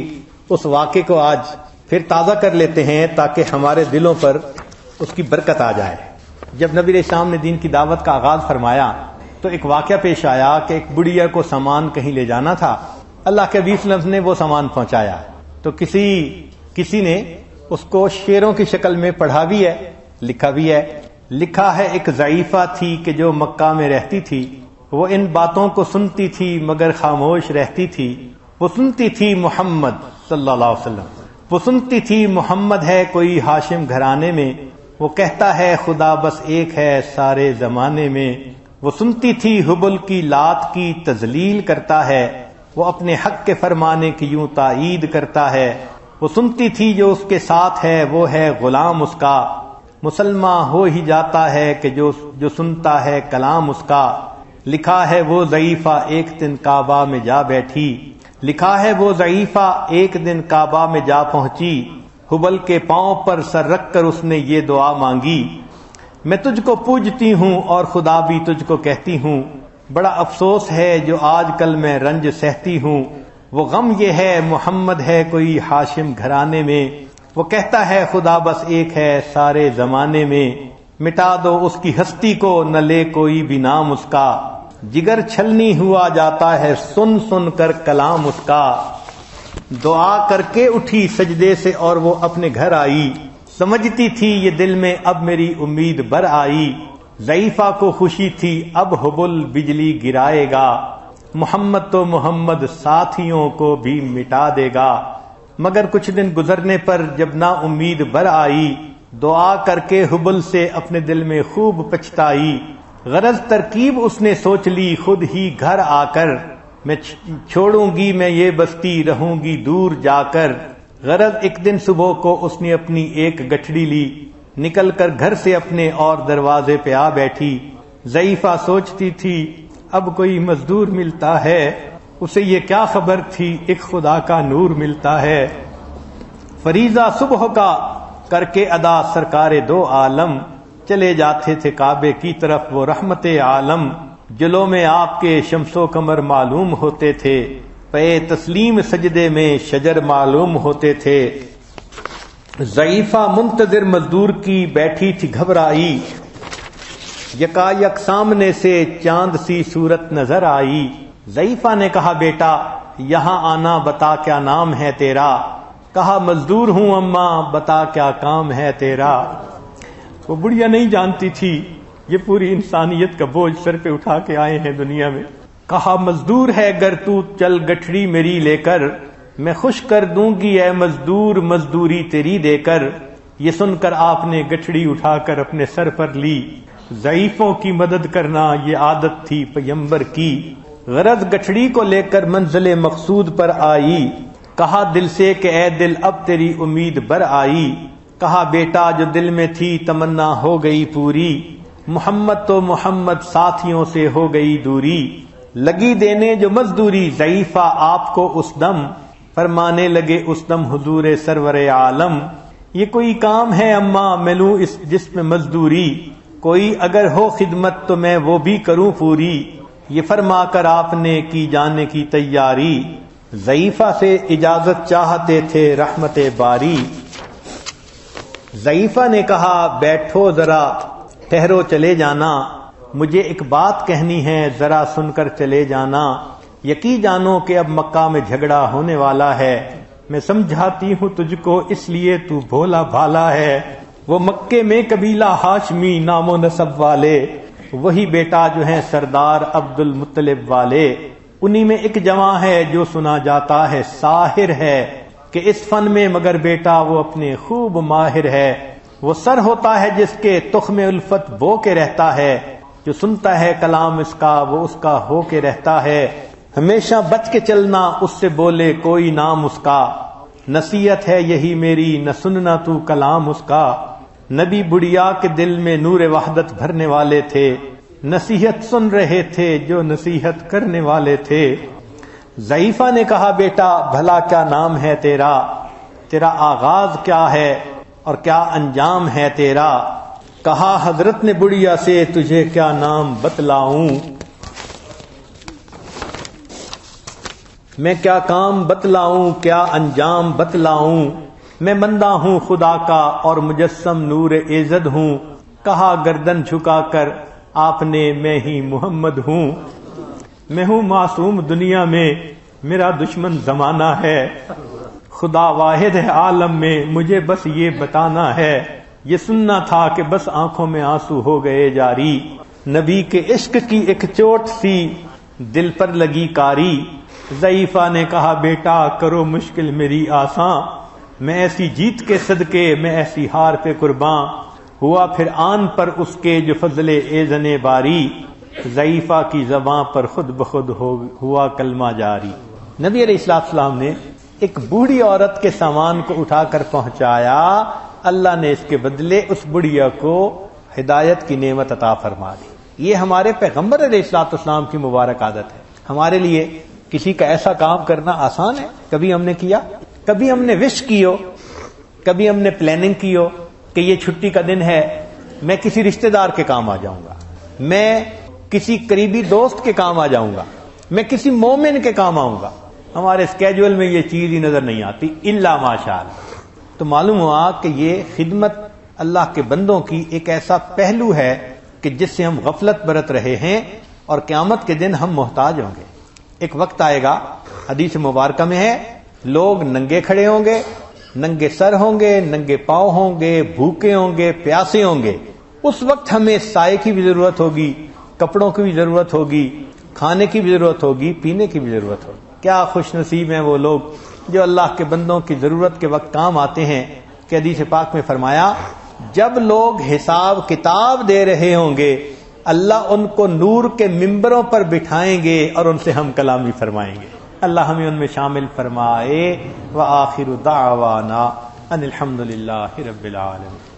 اس واقعے کو آج پھر تازہ کر لیتے ہیں تاکہ ہمارے دلوں پر اس کی برکت آ جائے۔ جب نبی علیہ السلام نے دین کی دعوت کا آغاز فرمایا تو ایک واقعہ پیش آیا کہ ایک بڑھیا کو سامان کہیں لے جانا تھا، اللہ کے نبی صلی اللہ علیہ وسلم نے وہ سامان پہنچایا تو کسی نے اس کو شعروں کی شکل میں پڑھا بھی ہے، لکھا بھی ہے۔ لکھا ہے ایک ضعیفہ تھی کہ جو مکہ میں رہتی تھی، وہ ان باتوں کو سنتی تھی مگر خاموش رہتی تھی۔ وہ سنتی تھی محمد صلی اللہ علیہ وسلم، وہ سنتی تھی محمد ہے کوئی ہاشم گھرانے میں، وہ کہتا ہے خدا بس ایک ہے سارے زمانے میں۔ وہ سنتی تھی حبل کی لات کی تذلیل کرتا ہے، وہ اپنے حق کے فرمانے کی یوں تائید کرتا ہے۔ وہ سنتی تھی جو اس کے ساتھ ہے وہ ہے غلام اس کا، مسلمان ہو ہی جاتا ہے کہ جو سنتا ہے کلام اس کا۔ لکھا ہے وہ ضعیفہ ایک دن کعبہ میں جا بیٹھی، لکھا ہے وہ ضعیفہ ایک دن کعبہ میں جا پہنچی، حبل کے پاؤں پر سر رکھ کر اس نے یہ دعا مانگی، میں تجھ کو پوجتی ہوں اور خدا بھی تجھ کو کہتی ہوں، بڑا افسوس ہے جو آج کل میں رنج سہتی ہوں، وہ غم یہ ہے محمد ہے کوئی ہاشم گھرانے میں، وہ کہتا ہے خدا بس ایک ہے سارے زمانے میں، مٹا دو اس کی ہستی کو نہ لے کوئی بھی نام اس کا، جگر چھلنی ہوا جاتا ہے سن سن کر کلام اس کا۔ دعا کر کے اٹھی سجدے سے اور وہ اپنے گھر آئی، سمجھتی تھی یہ دل میں اب میری امید بر آئی، ضعیفہ کو خوشی تھی اب حبل بجلی گرائے گا، محمد تو محمد ساتھیوں کو بھی مٹا دے گا۔ مگر کچھ دن گزرنے پر جب نا امید بر آئی، دعا کر کے حبل سے اپنے دل میں خوب پچھتائی، غرض ترکیب اس نے سوچ لی خود ہی گھر آ کر، میں چھوڑوں گی میں یہ بستی رہوں گی دور جا کر۔ غرض ایک دن صبح کو اس نے اپنی ایک گٹھڑی لی، نکل کر گھر سے اپنے اور دروازے پہ آ بیٹھی، ضعیفہ سوچتی تھی اب کوئی مزدور ملتا ہے، اسے یہ کیا خبر تھی ایک خدا کا نور ملتا ہے۔ فریضہ صبح کا کر کے ادا سرکار دو عالم، چلے جاتے تھے کعبے کی طرف وہ رحمت عالم، جلوں میں آپ کے شمس و قمر معلوم ہوتے تھے، پے تسلیم سجدے میں شجر معلوم ہوتے تھے۔ ضعیفہ منتظر مزدور کی بیٹھی تھی گھبرائی، یکایک سامنے سے چاند سی صورت نظر آئی، ضعیفہ نے کہا بیٹا یہاں آنا بتا کیا نام ہے تیرا، کہا مزدور ہوں اماں بتا کیا کام ہے تیرا۔ وہ بڑھیا نہیں جانتی تھی یہ پوری انسانیت کا بوجھ سر پہ اٹھا کے آئے ہیں دنیا میں۔ کہا مزدور ہے گر تو چل گٹھڑی میری لے کر، میں خوش کر دوں گی اے مزدور مزدوری تیری دے کر۔ یہ سن کر آپ نے گٹھڑی اٹھا کر اپنے سر پر لی، ضعیفوں کی مدد کرنا یہ عادت تھی پیمبر کی، غرض گٹھڑی کو لے کر منزل مقصود پر آئی، کہا دل سے کہ اے دل اب تیری امید بر آئی، کہا بیٹا جو دل میں تھی تمنا ہو گئی پوری، محمد تو محمد ساتھیوں سے ہو گئی دوری، لگی دینے جو مزدوری ضعیفہ آپ کو اس دم، فرمانے لگے اس دم حضور سرور عالم، یہ کوئی کام ہے اماں میں لوں اس جس میں مزدوری، کوئی اگر ہو خدمت تو میں وہ بھی کروں پوری، یہ فرما کر آپ نے کی جانے کی تیاری، ضعیفہ سے اجازت چاہتے تھے رحمت باری، ضعیفہ نے کہا بیٹھو ذرا ٹھہرو چلے جانا، مجھے ایک بات کہنی ہے ذرا سن کر چلے جانا، یقین جانو کہ اب مکہ میں جھگڑا ہونے والا ہے، میں سمجھاتی ہوں تجھ کو اس لیے تو بھولا بھالا ہے، وہ مکے میں قبیلہ ہاشمی نام و نسب والے، وہی بیٹا جو ہیں سردار عبد المطلب والے، انہی میں ایک جواں ہے جو سنا جاتا ہے ساحر ہے، کہ اس فن میں مگر بیٹا وہ اپنے خوب ماہر ہے، وہ سر ہوتا ہے جس کے تخم الفت بو کے رہتا ہے، جو سنتا ہے کلام اس کا وہ اس کا ہو کے رہتا ہے، ہمیشہ بچ کے چلنا اس سے بولے کوئی نام اس کا، نصیحت ہے یہی میری نہ سننا تو کلام اس کا، نبی بڑھیا کے دل میں نور وحدت بھرنے والے تھے، نصیحت سن رہے تھے جو نصیحت کرنے والے تھے، ضعیفہ نے کہا بیٹا بھلا کیا نام ہے تیرا، تیرا آغاز کیا ہے اور کیا انجام ہے تیرا، کہا حضرت نے بڑھیا سے تجھے کیا نام بتلاؤں، میں کیا کام بتلاؤں کیا انجام بتلاؤں، میں بندہ ہوں خدا کا اور مجسم نور ایزد ہوں، کہا گردن جھکا کر آپ نے میں ہی محمد ہوں، میں ہوں معصوم دنیا میں میرا دشمن زمانہ ہے، خدا واحد ہے عالم میں مجھے بس یہ بتانا ہے، یہ سننا تھا کہ بس آنکھوں میں آنسو ہو گئے جاری، نبی کے عشق کی ایک چوٹ سی دل پر لگی کاری، ضعیفہ نے کہا بیٹا کرو مشکل میری آساں، میں ایسی جیت کے صدقے میں ایسی ہار پہ قرباں، ہوا پھر آن پر اس کے جو فضل ایزن باری، ضعیفہ کی زباں پر خود بخود ہوا کلمہ جاری۔ نبی علیہ السلام نے ایک بوڑھی عورت کے سامان کو اٹھا کر پہنچایا، اللہ نے اس کے بدلے اس بڑھیا کو ہدایت کی نعمت عطا فرما دی۔ یہ ہمارے پیغمبر علیہ السلام کی مبارک عادت ہے۔ ہمارے لیے کسی کا ایسا کام کرنا آسان ہے؟ کبھی ہم نے کیا؟ کبھی ہم نے وش کی ہو، کبھی ہم نے پلاننگ کی ہو کہ یہ چھٹی کا دن ہے میں کسی رشتہ دار کے کام آ جاؤں گا، میں کسی قریبی دوست کے کام آ جاؤں گا، میں کسی مومن کے کام آؤں گا؟ ہمارے اسکیجول میں یہ چیز ہی نظر نہیں آتی الا ماشاءاللہ۔ تو معلوم ہوا کہ یہ خدمت اللہ کے بندوں کی ایک ایسا پہلو ہے کہ جس سے ہم غفلت برت رہے ہیں اور قیامت کے دن ہم محتاج ہوں گے۔ ایک وقت آئے گا، حدیث مبارکہ میں ہے، لوگ ننگے کھڑے ہوں گے، ننگے سر ہوں گے، ننگے پاؤں ہوں گے، بھوکے ہوں گے، پیاسے ہوں گے، اس وقت ہمیں سائے کی بھی ضرورت ہوگی، کپڑوں کی بھی ضرورت ہوگی، کھانے کی بھی ضرورت ہوگی، پینے کی بھی ضرورت ہوگی۔ کیا خوش نصیب ہیں وہ لوگ جو اللہ کے بندوں کی ضرورت کے وقت کام آتے ہیں، کہ حدیث پاک میں فرمایا جب لوگ حساب کتاب دے رہے ہوں گے اللہ ان کو نور کے ممبروں پر بٹھائیں گے اور ان سے ہم کلامی فرمائیں گے۔ اللہ ہمیں ان میں شامل فرمائے۔ وآخر دعوانا ان الحمد للہ رب العالمین۔